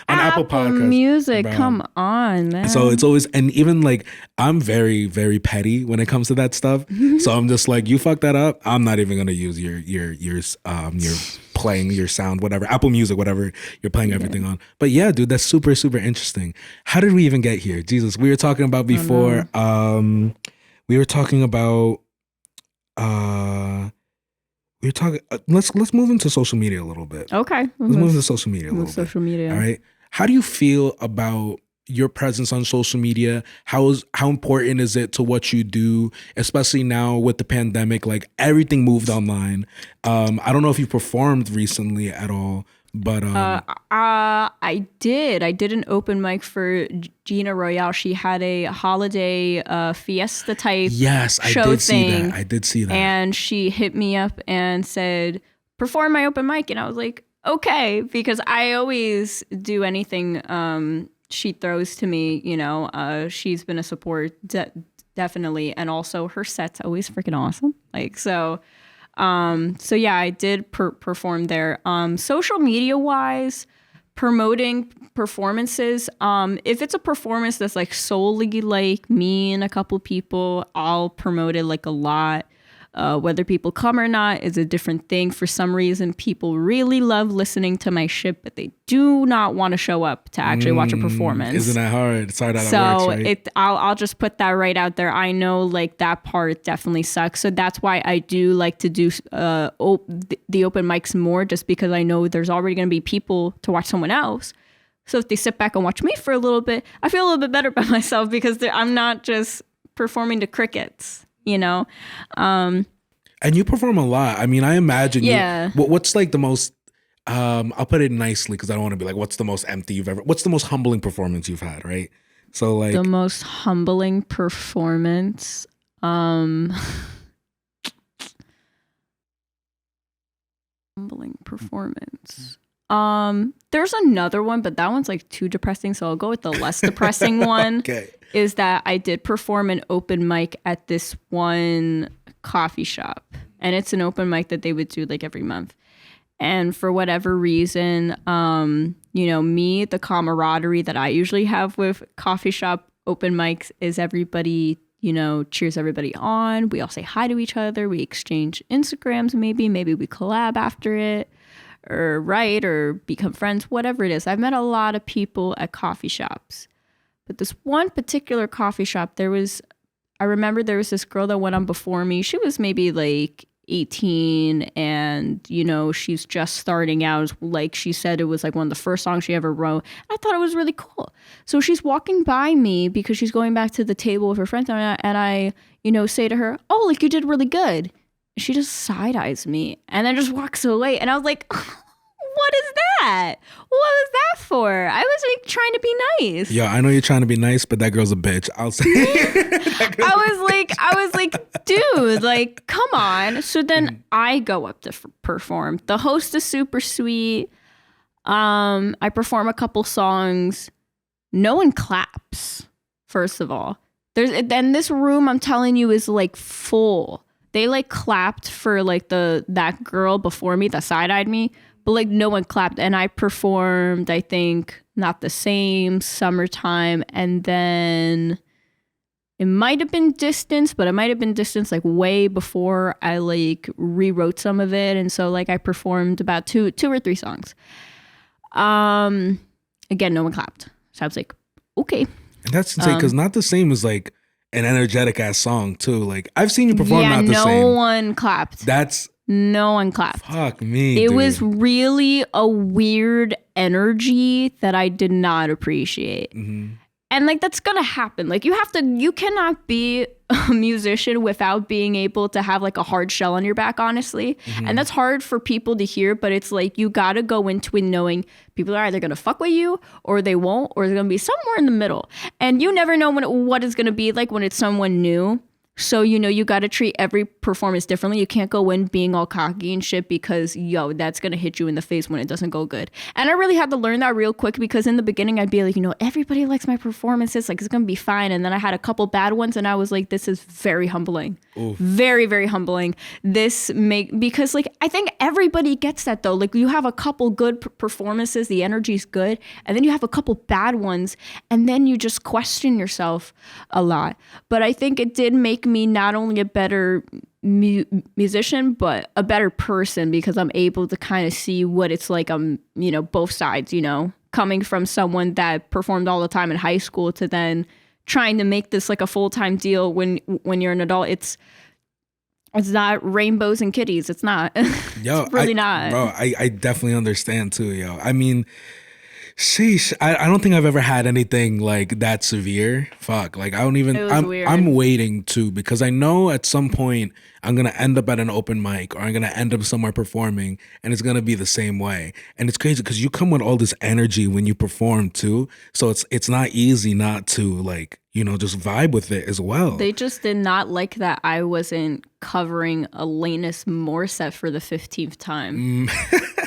Apple Podcasts. Music, bro. come on, man. So it's always, and even like, I'm very, very petty when it comes to that stuff. So I'm just like, you fuck that up, I'm not even gonna use your playing your sound, whatever, Apple Music, whatever you're playing everything on. But yeah, dude, that's super, super interesting. How did we even get here? Jesus, we were talking about before. We were talking about. We're talking. Let's move into social media a little bit. Okay, let's move into social media a little bit. Social media. All right. How do you feel about your presence on social media? How important is it to what you do, especially now with the pandemic? Like everything moved online. I don't know if you performed recently at all, but I did an open mic for Gina Royale. She had a holiday fiesta type show thing. I did see that. And she hit me up and said, perform my open mic. And I was like, okay, because I always do anything she throws to me, you know. She's been a support, definitely. And also her set's always freaking awesome. Like, so yeah, I did perform there. Social media wise, promoting performances. If it's a performance that's like solely like me and a couple people, I'll promote it like a lot. Whether people come or not is a different thing. For some reason, people really love listening to my shit, but they do not want to show up to actually watch a performance. Isn't that hard? It's hard how that works, right? I'll just put that right out there. I know like that part definitely sucks. So that's why I do like to do the open mics more, just because I know there's already going to be people to watch someone else. So if they sit back and watch me for a little bit, I feel a little bit better about myself because I'm not just performing to crickets. You know, and you perform a lot. I mean, I imagine. Yeah. What's like the most? I'll put it nicely because I don't want to be like, what's the most empty you've ever? What's the most humbling performance you've had? Right. So like the most humbling performance. Humbling performance. There's another one, but that one's like too depressing, so I'll go with the less depressing one. Okay. Is that I did perform an open mic at this one coffee shop, and it's an open mic that they would do like every month. And for whatever reason, you know, me, the camaraderie that I usually have with coffee shop open mics is everybody, you know, cheers everybody on. We all say hi to each other. We exchange Instagrams, maybe we collab after it, or write or become friends, whatever it is. I've met a lot of people at coffee shops. But this one particular coffee shop, I remember there was this girl that went on before me. She was maybe like 18 and, you know, she's just starting out. Like she said, it was like one of the first songs she ever wrote. I thought it was really cool. So she's walking by me because she's going back to the table with her friends. And I, you know, say to her, oh, like you did really good. She just side-eyes me and then just walks away. And I was like, what is that? What was that for? I was like trying to be nice. Yeah, I know you're trying to be nice, but that girl's a bitch. I'll say. I was like, dude, like, come on. So then I go up to perform. The host is super sweet. I perform a couple songs. No one claps, first of all. Then this room, I'm telling you, is like full. They like clapped for like that girl before me that side-eyed me. But like no one clapped. And I performed, I think, Not the Same, Summertime, and then it might have been Distance, but it might have been Distance like way before I like rewrote some of it. And so like I performed about two or three songs. Again, no one clapped. So I was like, okay. And that's insane because Not the Same is like an energetic ass song too. Like I've seen you perform Not the Same. No one clapped. No one clapped. Fuck me. It was really a weird energy that I did not appreciate. Mm-hmm. And like that's gonna happen. Like you cannot be a musician without being able to have like a hard shell on your back, honestly. Mm-hmm. And that's hard for people to hear, but it's like you gotta go into it knowing people are either gonna fuck with you or they won't, or they're gonna be somewhere in the middle. And you never know what it's gonna be like when it's someone new. So, you got to treat every performance differently. You can't go in being all cocky and shit because, that's going to hit you in the face when it doesn't go good. And I really had to learn that real quick because in the beginning, I'd be like, everybody likes my performances. Like, it's going to be fine. And then I had a couple bad ones and I was like, this is very humbling. Oof. Very, very humbling. Because like, I think everybody gets that though. Like you have a couple good performances, the energy's good. And then you have a couple bad ones. And then you just question yourself a lot. But I think it did make me not only a better musician but a better person because I'm able to kind of see what it's like both sides, coming from someone that performed all the time in high school to then trying to make this like a full-time deal when you're an adult. It's not rainbows and kitties. It's not. It's really not. Bro, I definitely understand too, yo. I mean, sheesh, I don't think I've ever had anything like that severe. Fuck, like I don't even. I'm waiting to because I know at some point I'm gonna end up at an open mic or I'm gonna end up somewhere performing, and it's gonna be the same way. And it's crazy because you come with all this energy when you perform too, so it's not easy not to like just vibe with it as well. They just did not like that I wasn't covering Alanis Morissette for the 15th time.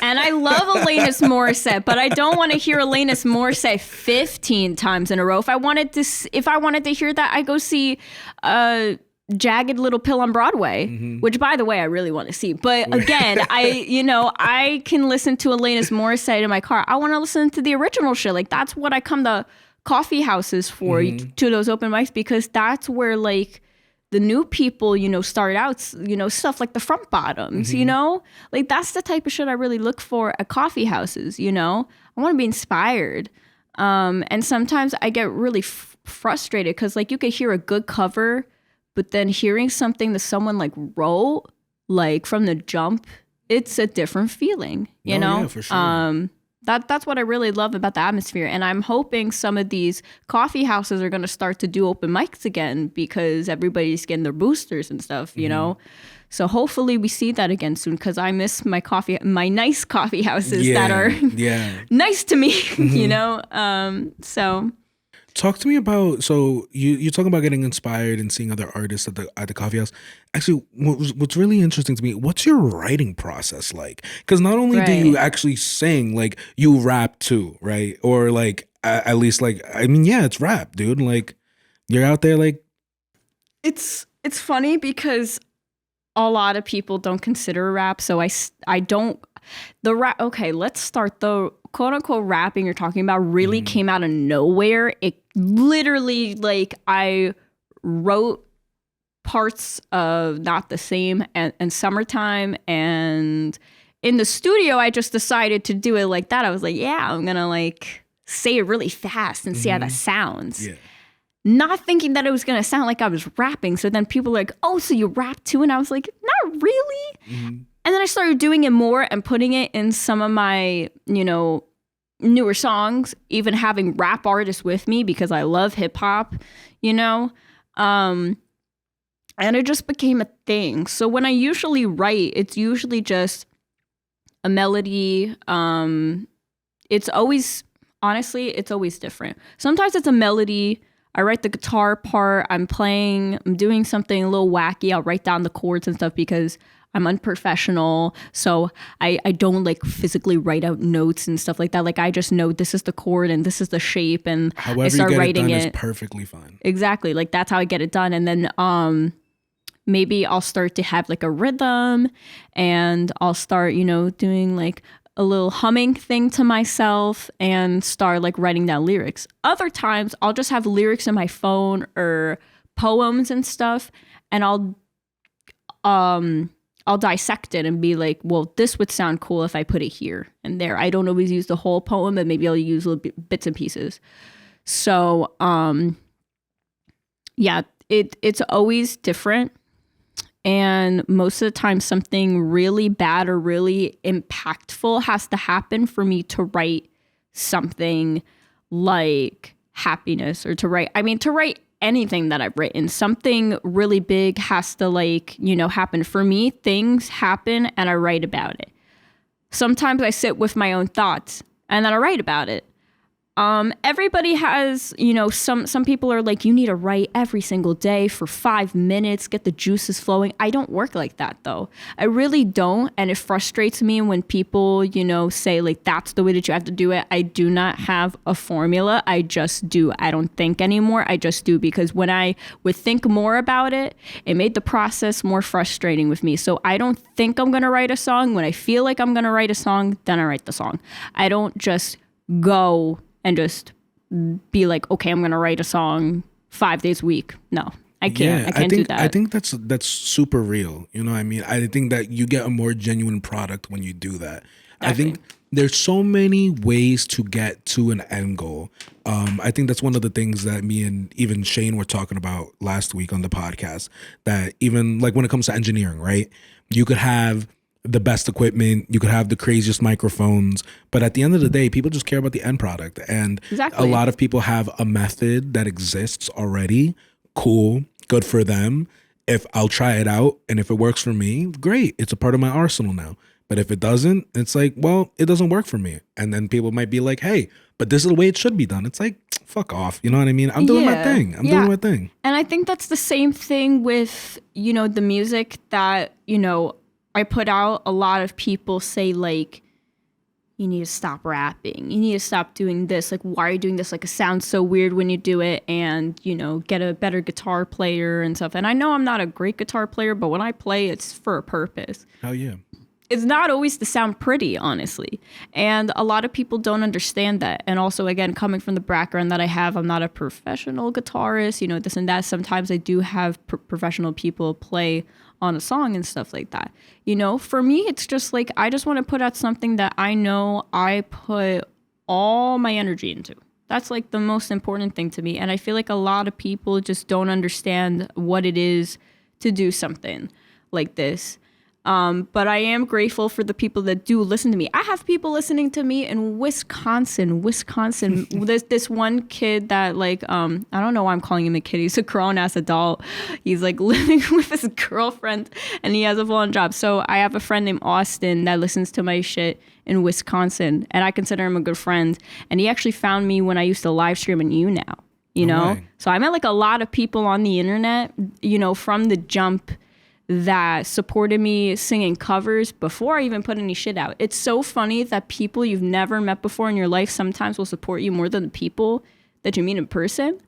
And I love Alanis Morissette, but I don't want to hear Alanis Morissette 15 times in a row. If I wanted to hear that, I go see Jagged Little Pill on Broadway, which by the way, I really want to see. But again, I can listen to Alanis Morissette in my car. I want to listen to the original shit. Like that's what I come to coffee houses for, to those open mics, because that's where like the new people, start out, stuff like the front bottoms, like that's the type of shit I really look for at coffee houses. I want to be inspired. And sometimes I get really frustrated because like you could hear a good cover, but then hearing something that someone like wrote, like from the jump, it's a different feeling, you know? Yeah, for sure. That's what I really love about the atmosphere. And I'm hoping some of these coffee houses are going to start to do open mics again because everybody's getting their boosters and stuff, So hopefully we see that again soon because I miss my nice coffee houses that are nice to me, So talk to me about, so you talk about getting inspired and seeing other artists at the coffee house. Actually, what's really interesting to me, what's your writing process like? Because not only do you actually sing, like you rap too, right? Or like at least like, I mean, yeah, it's rap, dude. Like you're out there like. It's funny because a lot of people don't consider rap. So I don't, the rap, okay, let's start the quote unquote rapping you're talking about really came out of nowhere. It literally like I wrote parts of Not the Same and Summertime, and in the studio I just decided to do it like that. I was like, yeah, I'm gonna like say it really fast and see how that sounds. Yeah. Not thinking that it was gonna sound like I was rapping. So then people were like, oh, so you rap too? And I was like, not really. And then I started doing it more and putting it in some of my, newer songs, even having rap artists with me because I love hip hop, and it just became a thing. So when I usually write, it's usually just a melody. It's always different. Sometimes it's a melody. I write the guitar part. I'm doing something a little wacky. I'll write down the chords and stuff because I'm unprofessional. So I don't like physically write out notes and stuff like that. Like I just know this is the chord and this is the shape, and however I start you get writing it done is perfectly fine. Exactly. Like that's how I get it done. And then maybe I'll start to have like a rhythm, and I'll start, doing like a little humming thing to myself and start like writing down lyrics. Other times I'll just have lyrics in my phone or poems and stuff, and I'll dissect it and be like, well, this would sound cool if I put it here and there. I don't always use the whole poem, but maybe I'll use little bits and pieces. So, it's always different. And most of the time, something really bad or really impactful has to happen for me to write something like happiness, or to write anything that I've written. Something really big has to happen. For me, things happen and I write about it. Sometimes I sit with my own thoughts and then I write about it. Everybody has, you know, some people are like, you need to write every single day for 5 minutes, get the juices flowing. I don't work like that though. I really don't. And it frustrates me when people, you know, say like, that's the way that you have to do it. I do not have a formula. I just do. I don't think anymore. I just do, because when I would think more about it, it made the process more frustrating with me. So I don't think I'm going to write a song. When I feel like I'm going to write a song, then I write the song. I don't just go and just be like, okay, I'm going to write a song 5 days a week. No, I can't. I can't do that. I think that's super real. You know what I mean? I think that you get a more genuine product when you do that. Definitely. I think there's so many ways to get to an end goal. I think that's one of the things that me and even Shane were talking about last week on the podcast, that even like when it comes to engineering, right? You could have the best equipment, you could have the craziest microphones, but at the end of the day, people just care about the end product. And a lot of people have a method that exists already. Cool, good for them. If I'll try it out, and if it works for me, great. It's a part of my arsenal now. But if it doesn't, it's like, well, it doesn't work for me. And then people might be like, hey, but this is the way it should be done. It's like, fuck off. You know what I mean? I'm doing my thing. I'm doing my thing. And I think that's the same thing with, you know, the music that, you know, I put out. A lot of people say like, you need to stop rapping. You need to stop doing this. Like, why are you doing this? Like, it sounds so weird when you do it, and, you know, get a better guitar player and stuff. And I know I'm not a great guitar player, but when I play, it's for a purpose. Hell yeah. It's not always to sound pretty, honestly. And a lot of people don't understand that. And also, again, coming from the background that I have, I'm not a professional guitarist, you know, this and that. Sometimes I do have professional people play on a song and stuff like that. You know, for me, it's just like, I just want to put out something that I know I put all my energy into. That's like the most important thing to me. And I feel like a lot of people just don't understand what it is to do something like this. But I am grateful for the people that do listen to me. I have people listening to me in Wisconsin. There's this one kid that like, I don't know why I'm calling him a kid. He's a grown ass adult. He's like living with his girlfriend and he has a full-on job. So I have a friend named Austin that listens to my shit in Wisconsin, and I consider him a good friend. And he actually found me when I used to live stream on YouNow, you know? So I met like a lot of people on the internet, you know, from the jump, that supported me singing covers before I even put any shit out. It's so funny that people you've never met before in your life sometimes will support you more than the people that you meet in person.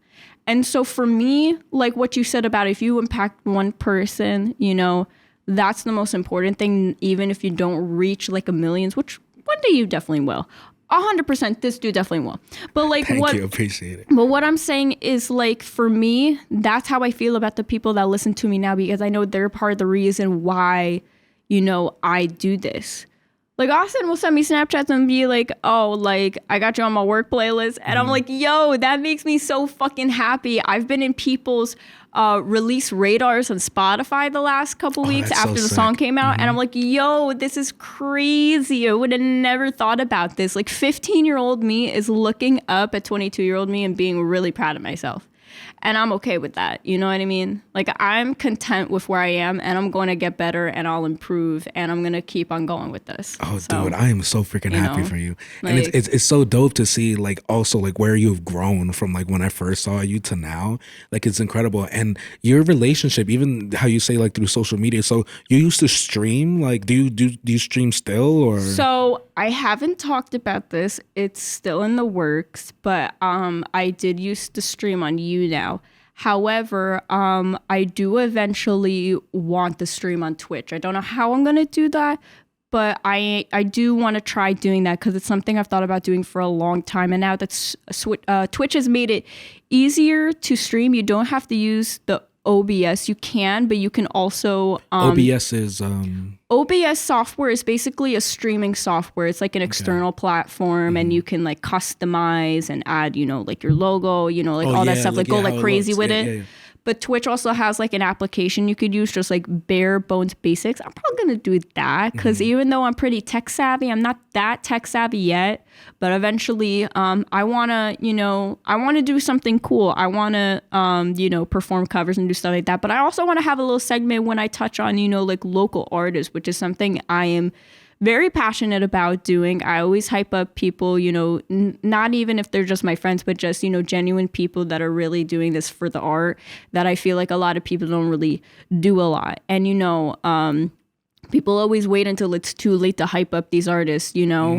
And so for me, like what you said about if you impact one person, you know, that's the most important thing, even if you don't reach like a millions, which one day you definitely will. 100%, this dude definitely will. But like, Thank you, appreciate it. But what I'm saying is like, for me, that's how I feel about the people that listen to me now, because I know they're part of the reason why, you know, I do this. Like Austin will send me Snapchats and be like, oh, like I got you on my work playlist. And I'm like, yo, that makes me so fucking happy. I've been in people's release radars on Spotify the last couple weeks after the song came out. And I'm like, yo, this is crazy. I would have never thought about this. Like 15-year-old me is looking up at 22-year-old me and being really proud of myself. And I'm okay with that. You know what I mean? Like, I'm content with where I am, and I'm going to get better, and I'll improve, and I'm going to keep on going with this. Oh, so, dude, I am so freaking happy for you. Like, and it's so dope to see, like, also, like, where you've grown from, like, when I first saw you to now. Like, it's incredible. And your relationship, even how you say, like, through social media. So, you used to stream? Like, do you stream still, or? So, I haven't talked about this. It's still in the works, but I did used to stream on YouNow. However, I do eventually want to stream on Twitch. I don't know how I'm going to do that, but I do want to try doing that because it's something I've thought about doing for a long time. And now that Twitch has made it easier to stream, you don't have to use the OBS. You can, but you can also... OBS software is basically a streaming software. It's like an external platform, and you can like customize and add, you know, like your logo, you know, like all that stuff, like go like crazy with it. Yeah. But Twitch also has like an application you could use, just like bare bones basics. I'm probably going to do that because even though I'm pretty tech savvy, I'm not that tech savvy yet. But eventually I want to do something cool. I want to, perform covers and do stuff like that. But I also want to have a little segment when I touch on, like local artists, which is something I am very passionate about doing. I always hype up people, you know, not even if they're just my friends, but just, you know, genuine people that are really doing this for the art that I feel like a lot of people don't really do a lot. And, you know, people always wait until it's too late to hype up these artists, you know,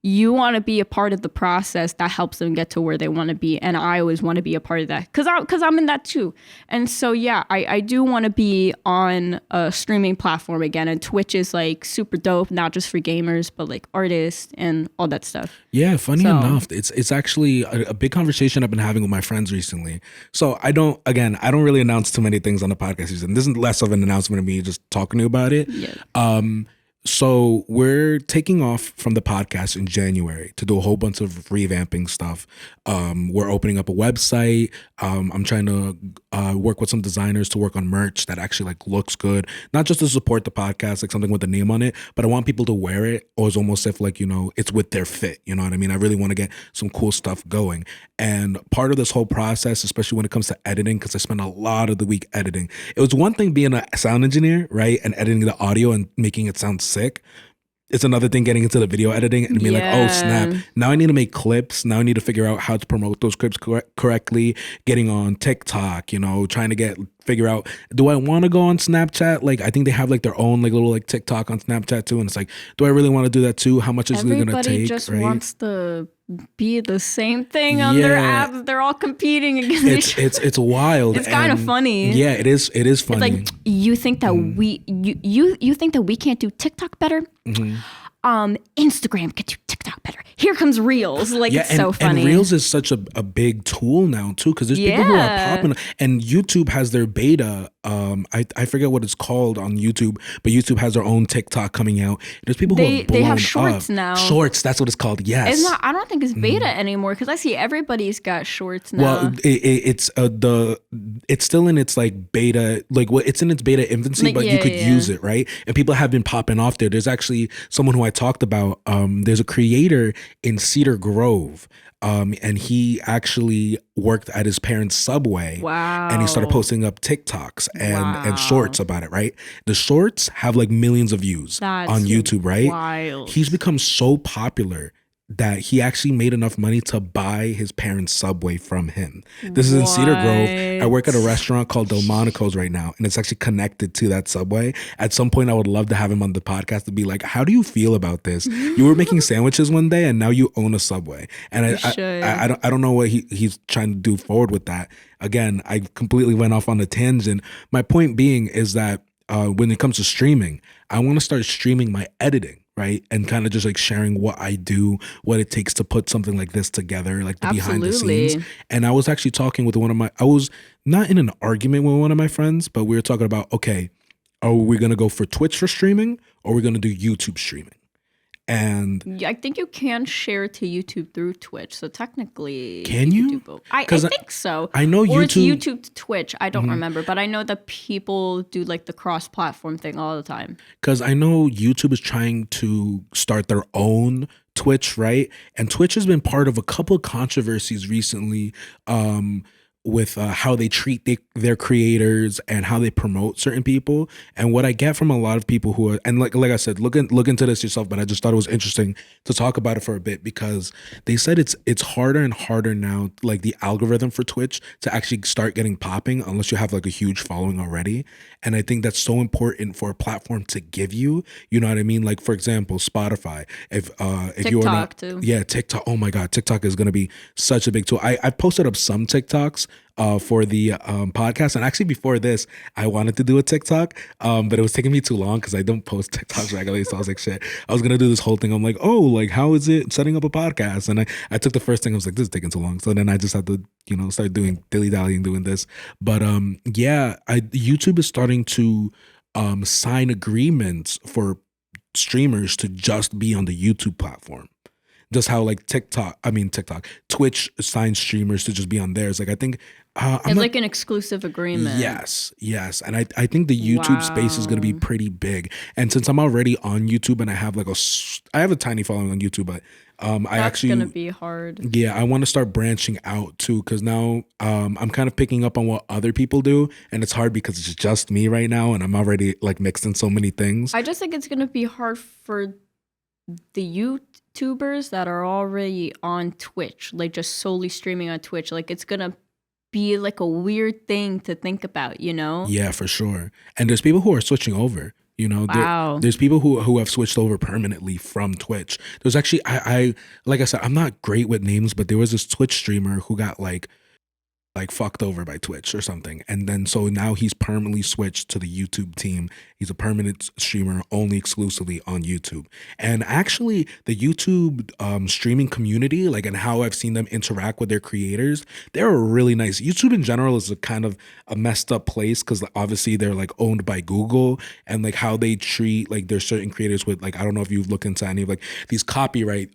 you want to be a part of the process that helps them get to where they want to be. And I always want to be a part of that because I'm in that too. And so, yeah, I do want to be on a streaming platform again. And Twitch is like super dope, not just for gamers, but like artists and all that stuff. Yeah, funny enough, it's actually a big conversation I've been having with my friends recently. So I don't really announce too many things on the podcast season. This is less of an announcement of me just talking to you about it. Yeah. So we're taking off from the podcast in January to do a whole bunch of revamping stuff. We're opening up a website. I'm trying to work with some designers to work on merch that actually like looks good, not just to support the podcast, like something with the name on it, but I want people to wear it or it's almost if like, you know, it's with their fit. You know what I mean? I really want to get some cool stuff going. And part of this whole process, especially when it comes to editing, because I spend a lot of the week editing. It was one thing being a sound engineer, right? And editing the audio and making it sound sick. It's another thing getting into the video editing and being like, oh, snap. Now I need to make clips. Now I need to figure out how to promote those clips correctly. Getting on TikTok, you know, trying to figure out, do I want to go on Snapchat? Like, I think they have like their own like little like TikTok on Snapchat too. And it's like, do I really want to do that too? How much is it going to take? Everybody just wants to be the same thing on their apps. They're all competing against each other. It's wild. It's kind of funny. Yeah, it is funny. It's like, you think that you think that we can't do TikTok better? Mm-hmm. Instagram can do TikTok better. Here comes Reels. Like, it's so funny. And Reels is such a big tool now too, because there's people who are popping. And YouTube has their beta. I forget what it's called on YouTube, but YouTube has their own TikTok coming out. There's people who are blown they have shorts now. Shorts, that's what it's called. Yes. It's not. I don't think it's beta anymore because I see everybody's got shorts now. Well, it's still in its like beta, like it's in its beta infancy, like, but you could use it, right? And people have been popping off there. There's actually someone who I talked about. There's a creator in Cedar Grove. And he actually worked at his parents' Subway. Wow. And he started posting up TikToks and shorts about it, right? The shorts have like millions of views on YouTube, right? Wild. He's become so popular that he actually made enough money to buy his parents' Subway from him. This is in Cedar Grove. I work at a restaurant called Delmonico's right now, and it's actually connected to that Subway. At some point, I would love to have him on the podcast to be like, how do you feel about this? You were making sandwiches one day, and now you own a Subway. And I don't know what he's trying to do forward with that. Again, I completely went off on a tangent. My point being is that when it comes to streaming, I want to start streaming my editing. Right. And kind of just like sharing what I do, what it takes to put something like this together, like the behind the scenes. And I was actually talking with I was not in an argument with one of my friends, but we were talking about, okay, are we going to go for Twitch for streaming or are we going to do YouTube streaming? And I think you can share to YouTube through Twitch. So technically, can you? Do both. I think so. I know or YouTube. It's YouTube to Twitch. I don't remember, but I know that people do like the cross-platform thing all the time. Because I know YouTube is trying to start their own Twitch, right? And Twitch has been part of a couple of controversies recently. With how they treat their creators and how they promote certain people. And what I get from a lot of people who are, and like I said, look into this yourself, but I just thought it was interesting to talk about it for a bit because they said it's harder and harder now, like the algorithm for Twitch to actually start getting popping unless you have like a huge following already. And I think that's so important for a platform to give you, you know what I mean? Like for example, Spotify, if you're not, too. Yeah, TikTok. Oh my God, TikTok is going to be such a big tool. I posted up some TikToks for the podcast. And actually before this, I wanted to do a TikTok, but it was taking me too long because I don't post TikToks regularly. So I was like, shit, I was going to do this whole thing. I'm like, oh, like, how is it setting up a podcast? And I took the first thing. I was like, this is taking too long. So then I just had to, start doing dilly-dallying, doing this. But YouTube is starting to sign agreements for streamers to just be on the YouTube platform. Just how like Twitch signs streamers to just be on theirs. Like I think it's like an exclusive agreement. Yes. And I think the YouTube space is going to be pretty big. And since I'm already on YouTube and I have a tiny following on YouTube, but That's gonna be hard. Yeah, I want to start branching out too, because now I'm kind of picking up on what other people do, and it's hard because it's just me right now, and I'm already like mixed in so many things. I just think it's gonna be hard for the YouTubers that are already on Twitch, like just solely streaming on Twitch. Like it's gonna be like a weird thing to think about, you know? Yeah, for sure. And there's people who are switching over. You know, Wow. there's people who have switched over permanently from Twitch. There's actually I like I said, I'm not great with names, but there was this Twitch streamer who got like fucked over by Twitch or something. And then so now he's permanently switched to the YouTube team. He's a permanent streamer only exclusively on YouTube. And actually the YouTube streaming community, like, and how I've seen them interact with their creators, they're really nice. YouTube in general is a kind of a messed up place because obviously they're like owned by Google, and like how they treat like there's certain creators with like, I don't know if you've looked into any of like these copyright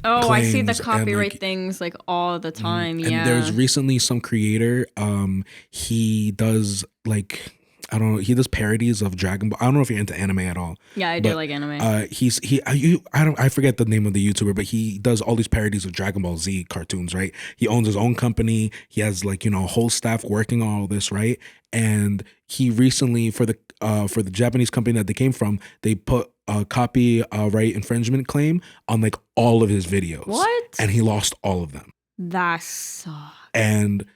Oh, I see the claims and, copyright like, things like all the time. Yeah. and there's recently some creator, he does like, I don't know, he does parodies of Dragon Ball. I don't know if you're into anime at all. Yeah, I do like anime. I forget the name of the YouTuber, but he does all these parodies of Dragon Ball Z cartoons, right? He owns his own company. He has like, you know, a whole staff working on all this, right? And he recently for the Japanese company that they came from, they put a copyright infringement claim on like all of his videos. What? And he lost all of them. That sucks. And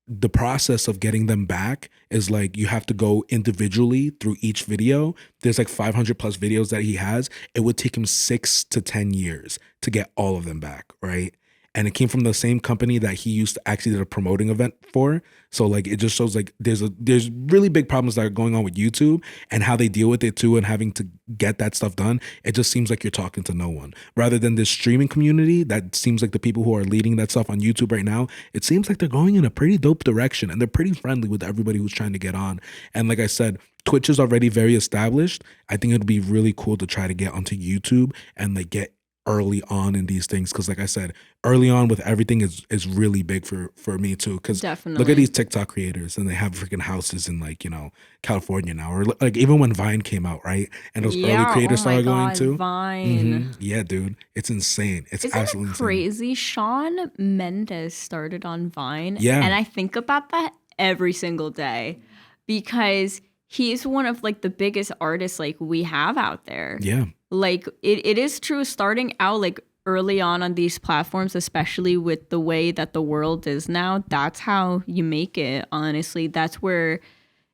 the process of getting them back is like you have to go individually through each video. There's like 500 plus videos that he has. It would take him 6 to 10 years to get all of them back, right? And it came from the same company that he used to actually did a promoting event for. So like it just shows like there's really big problems that are going on with YouTube and how they deal with it too, and having to get that stuff done. It just seems like you're talking to no one. Rather than this streaming community that seems like the people who are leading that stuff on YouTube right now, it seems like they're going in a pretty dope direction, and they're pretty friendly with everybody who's trying to get on. And like I said, Twitch is already very established. I think it'd be really cool to try to get onto YouTube and like get early on in these things, because like I said, early on with everything is really big for me too, because look at these TikTok creators and they have freaking houses in like, you know, California now, or like even when Vine came out, right? And those early creators started going too. Vine. Yeah, dude, it's insane. It's Isn't absolutely it crazy? Shawn Mendes started on Vine. Yeah. And I think about that every single day because he's one of like the biggest artists like we have out there. Yeah. Like it is true, starting out like early on these platforms, especially with the way that the world is now, that's how you make it. Honestly, that's where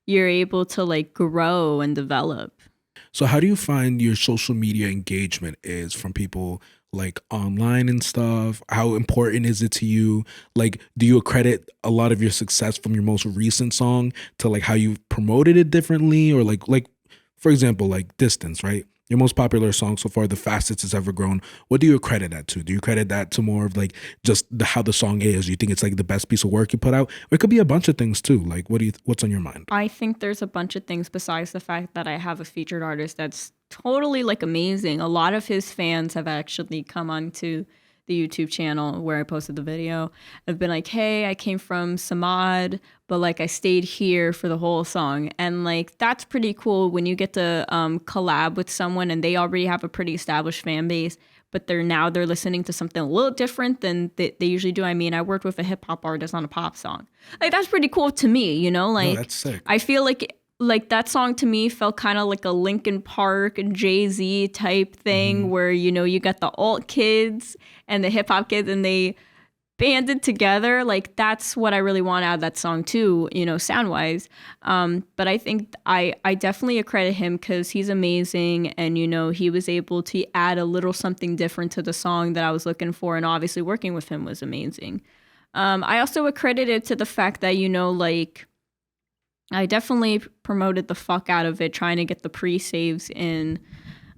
you're able to like grow and develop. So how do you find your social media engagement is from people like online and stuff? How important is it to you? Like, do you accredit a lot of your success from your most recent song to like how you've promoted it differently? Or like for example, like Distance, right? Your most popular song so far, the fastest it's ever grown. What do you credit that to? Do you credit that to more of like just how the song is? Do you think it's like the best piece of work you put out? Or it could be a bunch of things too. Like what's on your mind? I think there's a bunch of things besides the fact that I have a featured artist that's totally like amazing. A lot of his fans have actually come onto the YouTube channel where I posted the video. I've been like, hey, I came from Samad, but like I stayed here for the whole song. And like, that's pretty cool when you get to collab with someone and they already have a pretty established fan base, but they're listening to something a little different than they usually do. I mean, I worked with a hip hop artist on a pop song. Like, that's pretty cool to me, you know? Like, no, that's sick. I feel like that song to me felt kind of like a Linkin Park and Jay-Z type thing where, you know, you got the alt kids and the hip hop kids and they banded together. Like, that's what I really want out of that song too, you know, sound wise. But I think I definitely accredit him because he's amazing. And, you know, he was able to add a little something different to the song that I was looking for. And obviously working with him was amazing. I also accredit it to the fact that, you know, like, I definitely promoted the fuck out of it, trying to get the pre-saves in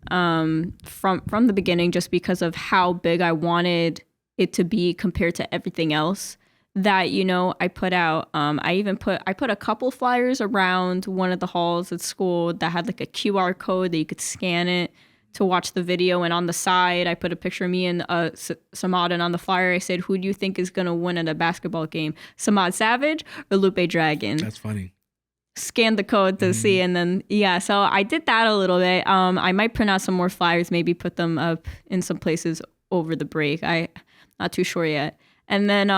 from the beginning, just because of how big I wanted it to be compared to everything else that, you know, I put out. I put a couple flyers around one of the halls at school that had like a QR code that you could scan it to watch the video. And on the side, I put a picture of me and Samad. And on the flyer, I said, who do you think is going to win at a basketball game? Samad Savage or Lupe Dragon? That's funny. Scan the code to see, and then so I did that a little bit. I might print out some more flyers, maybe put them up in some places over the break. I not too sure yet. And then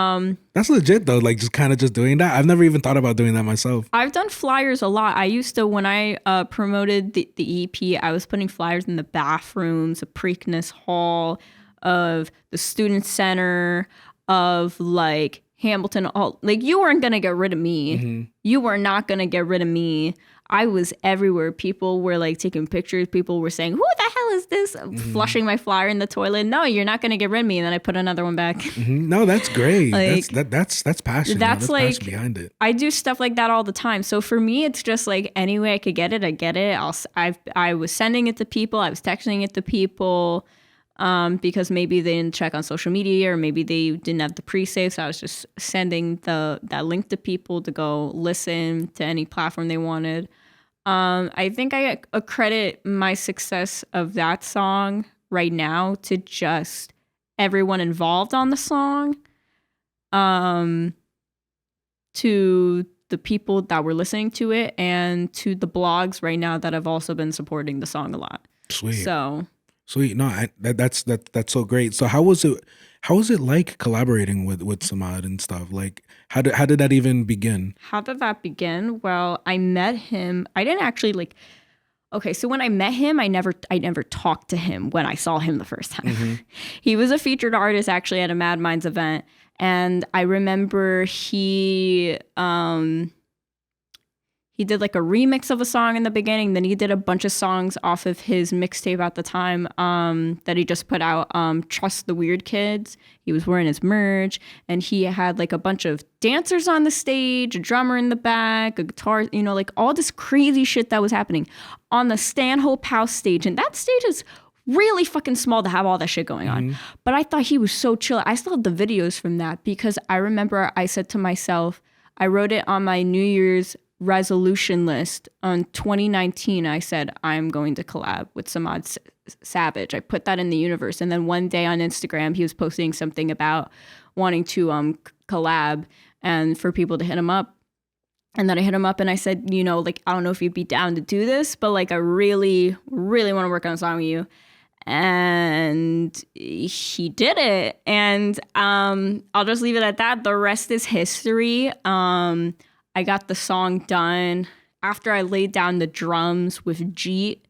that's legit though, like just kind of just doing that. I've never even thought about doing that myself. I've done flyers a lot. I used to, when I promoted the EP, I was putting flyers in the bathrooms, the Preakness Hall, of the Student Center, of like Hamilton. All like, you weren't gonna get rid of me. Mm-hmm. You were not gonna get rid of me. I was everywhere. People were like taking pictures. People were saying, "Who the hell is this?" Mm-hmm. Flushing my flyer in the toilet. No, you're not gonna get rid of me. And then I put another one back. Mm-hmm. No, that's great. Like, that's passion. That's like passion behind it. I do stuff like that all the time. So for me, it's just like any way I could get it, I get it. I was sending it to people. I was texting it to people. Because maybe they didn't check on social media or maybe they didn't have the pre-save. So I was just sending that link to people to go listen to any platform they wanted. I think I accredit my success of that song right now to just everyone involved on the song, to the people that were listening to it, and to the blogs right now that have also been supporting the song a lot. Sweet. So... Sweet. No, that's so great. So how was it like collaborating with Samad and stuff? Like how did that even begin? How did that begin? Well, I met him. I didn't actually like. Okay, so when I met him, I never talked to him when I saw him the first time. Mm-hmm. He was a featured artist actually at a Mad Minds event, and I remember he did like a remix of a song in the beginning. Then he did a bunch of songs off of his mixtape at the time that he just put out, Trust the Weird Kids. He was wearing his merch, and he had like a bunch of dancers on the stage, a drummer in the back, a guitar, like all this crazy shit that was happening on the Stanhope House stage. And that stage is really fucking small to have all that shit going on. Mm-hmm. But I thought he was so chill. I still have the videos from that because I remember I said to myself, I wrote it on my New Year's resolution list on 2019. I said, I'm going to collab with Samad Savage. I put that in the universe. And then one day on Instagram, he was posting something about wanting to collab and for people to hit him up. And then I hit him up and I said, like, I don't know if you'd be down to do this, but like, I really, really want to work on a song with you. And he did it. And I'll just leave it at that. The rest is history. I got the song done after I laid down the drums with Jeet.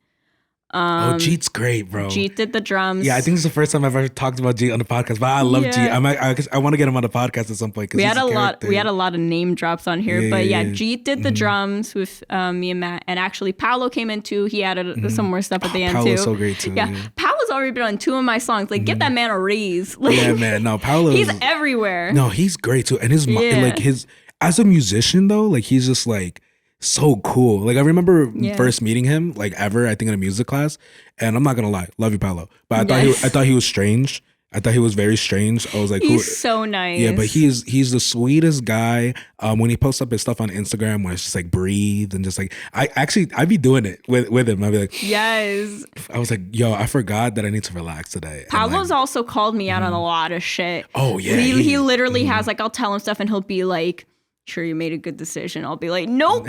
Jeet's great, bro. Jeet did the drums. Yeah, I think it's the first time I've ever talked about Jeet on the podcast, but I love Jeet. I want to get him on the podcast at some point. We had a lot of name drops on here, but Jeet did the drums with me and Matt, and actually Paolo came in too. He added some more stuff at the end too. Paolo's so great too. Yeah, Paolo's already been on 2 of my songs. Like, get that man a raise. Like, yeah, man. No, Paolo. He's everywhere. No, he's great too, and his as a musician though, like he's just like so cool. Like I remember first meeting him, like ever, I think in a music class, and I'm not gonna lie, love you, Paolo. But I thought he was strange. I thought he was very strange. I was like, he's so nice. Yeah, but he's the sweetest guy. When he posts up his stuff on Instagram, where it's just like breathe and just like I'd be doing it with him. I'd be like, yes. I was like, yo, I forgot that I need to relax today. Paolo's also called me out on a lot of shit. Oh yeah, he literally has like, I'll tell him stuff and he'll be like, sure you made a good decision. I'll be like, nope.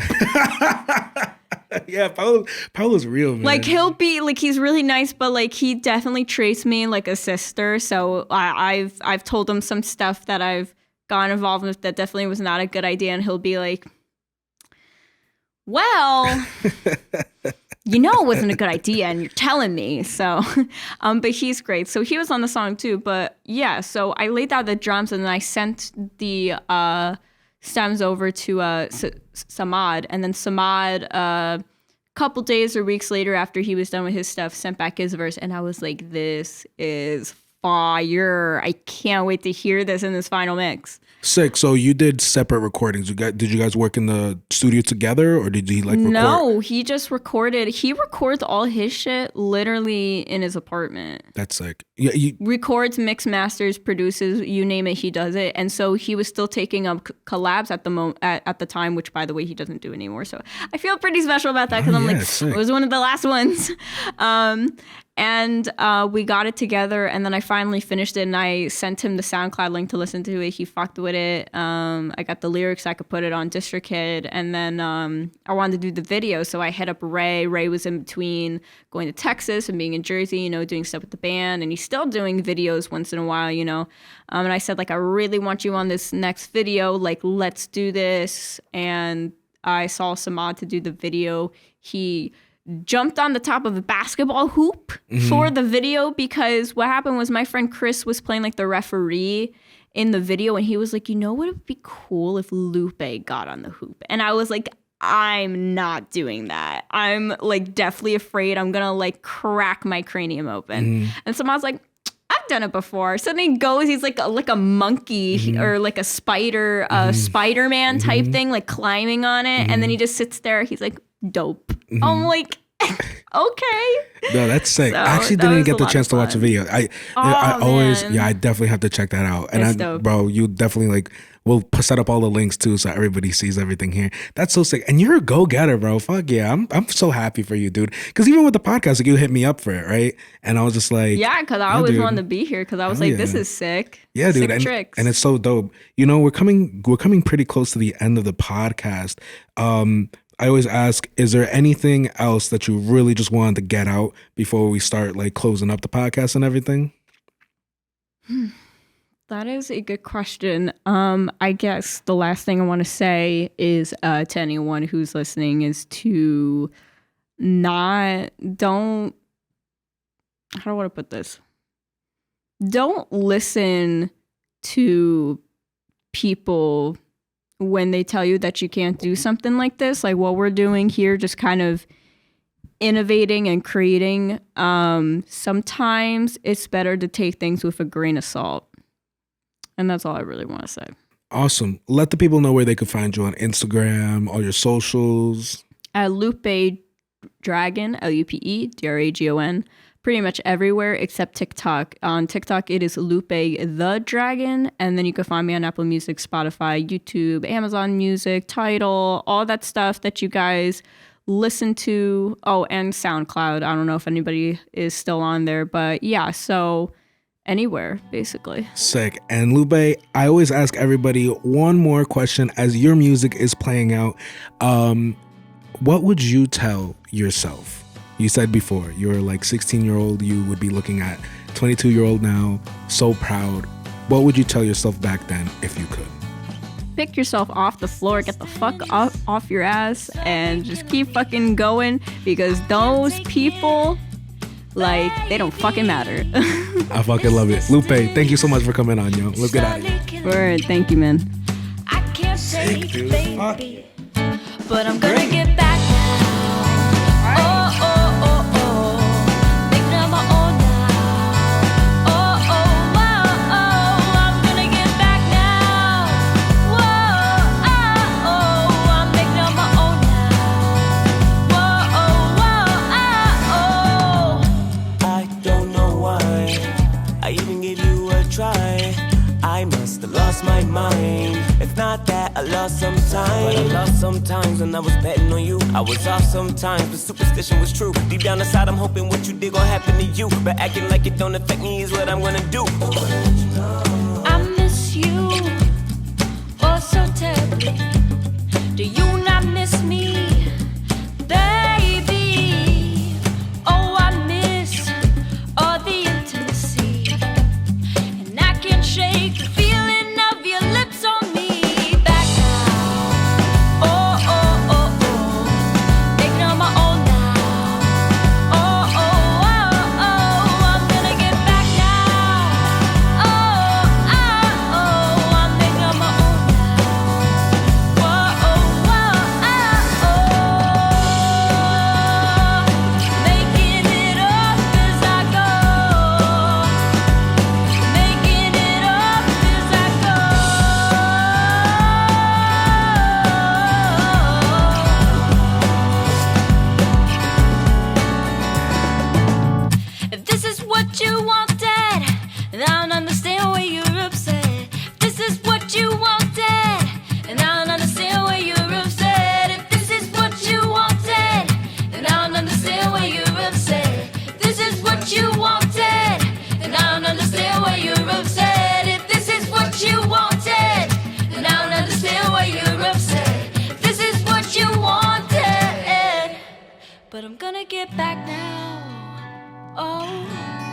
Yeah, Paolo's real, man. Like he'll be like, he's really nice, but like he definitely treats me like a sister. So I've told him some stuff that I've gotten involved with that definitely was not a good idea, and he'll be like, well, it wasn't a good idea, and you're telling me. So, but he's great. So he was on the song too. But yeah, so I laid out the drums and then I sent the stems over to Samad, and then Samad a couple days or weeks later after he was done with his stuff sent back his verse, and I was like, this is fire. I can't wait to hear this in this final mix. Sick. So you did separate recordings. Did you guys work in the studio together, or did you like record? No, he just recorded. He records all his shit literally in his apartment. That's sick. Yeah, he records, mix, masters, produces, you name it, he does it. And so he was still taking up collabs at the moment, at the time, which by the way he doesn't do anymore. So I feel pretty special about that because I'm like, sick. It was one of the last ones. And we got it together, and then I finally finished it, and I sent him the SoundCloud link to listen to it. He fucked with it. I got the lyrics. I could put it on DistroKid, and then I wanted to do the video, so I hit up Ray. Ray was in between going to Texas and being in Jersey, you know, doing stuff with the band, and he's still doing videos once in a while, you know. And I said, like, I really want you on this next video. Like, let's do this. And I saw Samad to do the video. He jumped on the top of a basketball hoop for the video, because what happened was my friend Chris was playing like the referee in the video, and he was like, you know what would be cool if Lupe got on the hoop? And I was like, I'm not doing that. I'm like deathly afraid I'm gonna like crack my cranium open. And someone's like, I've done it before. So then he goes, he's like a monkey or like a spider, Spider-Man type thing, like climbing on it. And then he just sits there. He's like, dope. I'm like, okay. No, that's sick. So I actually didn't get the chance to watch the video. I always, I definitely have to check that out. And bro, you definitely like, we'll set up all the links too, so everybody sees everything here. That's so sick. And you're a go-getter, bro. Fuck yeah. I'm so happy for you, dude. Because even with the podcast, like, you hit me up for it, right? And I was just like, yeah, because I always wanted to be here, because I was like, this is sick. Yeah, dude. Sick tricks. And it's so dope. You know, we're coming pretty close to the end of the podcast. I always ask, is there anything else that you really just wanted to get out before we start like closing up the podcast and everything? That is a good question. I guess the last thing I want to say is to anyone who's listening is to how do I want to put this? Don't listen to people when they tell you that you can't do something like this, like what we're doing here, just kind of innovating and creating. Sometimes it's better to take things with a grain of salt. And that's all I really want to say. Awesome. Let the people know where they could find you on Instagram, all your socials. At Lupe Dragon, LupeDragon. Pretty much everywhere except TikTok. On TikTok, it is Lupe the Dragon. And then you can find me on Apple Music, Spotify, YouTube, Amazon Music, Tidal, all that stuff that you guys listen to. Oh, and SoundCloud. I don't know if anybody is still on there. But yeah, so anywhere, basically. Sick. And Lupe, I always ask everybody one more question as your music is playing out. What would you tell yourself? You said before, you're like 16-year-old, you would be looking at 22-year-old now, so proud. What would you tell yourself back then if you could? Pick yourself off the floor, get the fuck off your ass, and just keep fucking going, because those people, like, they don't fucking matter. I fucking love it. Lupe, thank you so much for coming on, yo. Let's get out of here. Word, thank you, man. I can't say, baby, but I'm gonna get back now. Oh, oh, oh, oh, making up my own now. Oh, oh, oh, oh, I'm gonna get back now. Whoa, oh, oh, I'm making up my own now. Whoa, oh, oh, oh. I don't know why I even gave you a try. I must have lost my mind. If not that, I lost some time. But I lost sometimes when I was betting on you. I was off sometimes, but superstition was true. Deep down inside, I'm hoping what you did gon' happen to you. But acting like it don't affect me is what I'm gonna do. I miss you, oh so terribly. Do you not miss me, baby? Oh, I miss all the intimacy, and I can't shake the feeling of your lips on me. Back now, oh, oh, oh, oh, making on my own now. Oh, oh, oh, oh, I'm gonna get back now. Oh, what you wanted, then I don't understand why you're upset. If this is what you wanted, then I don't understand why you're upset. If this is what you wanted, but I'm gonna get back now. Oh.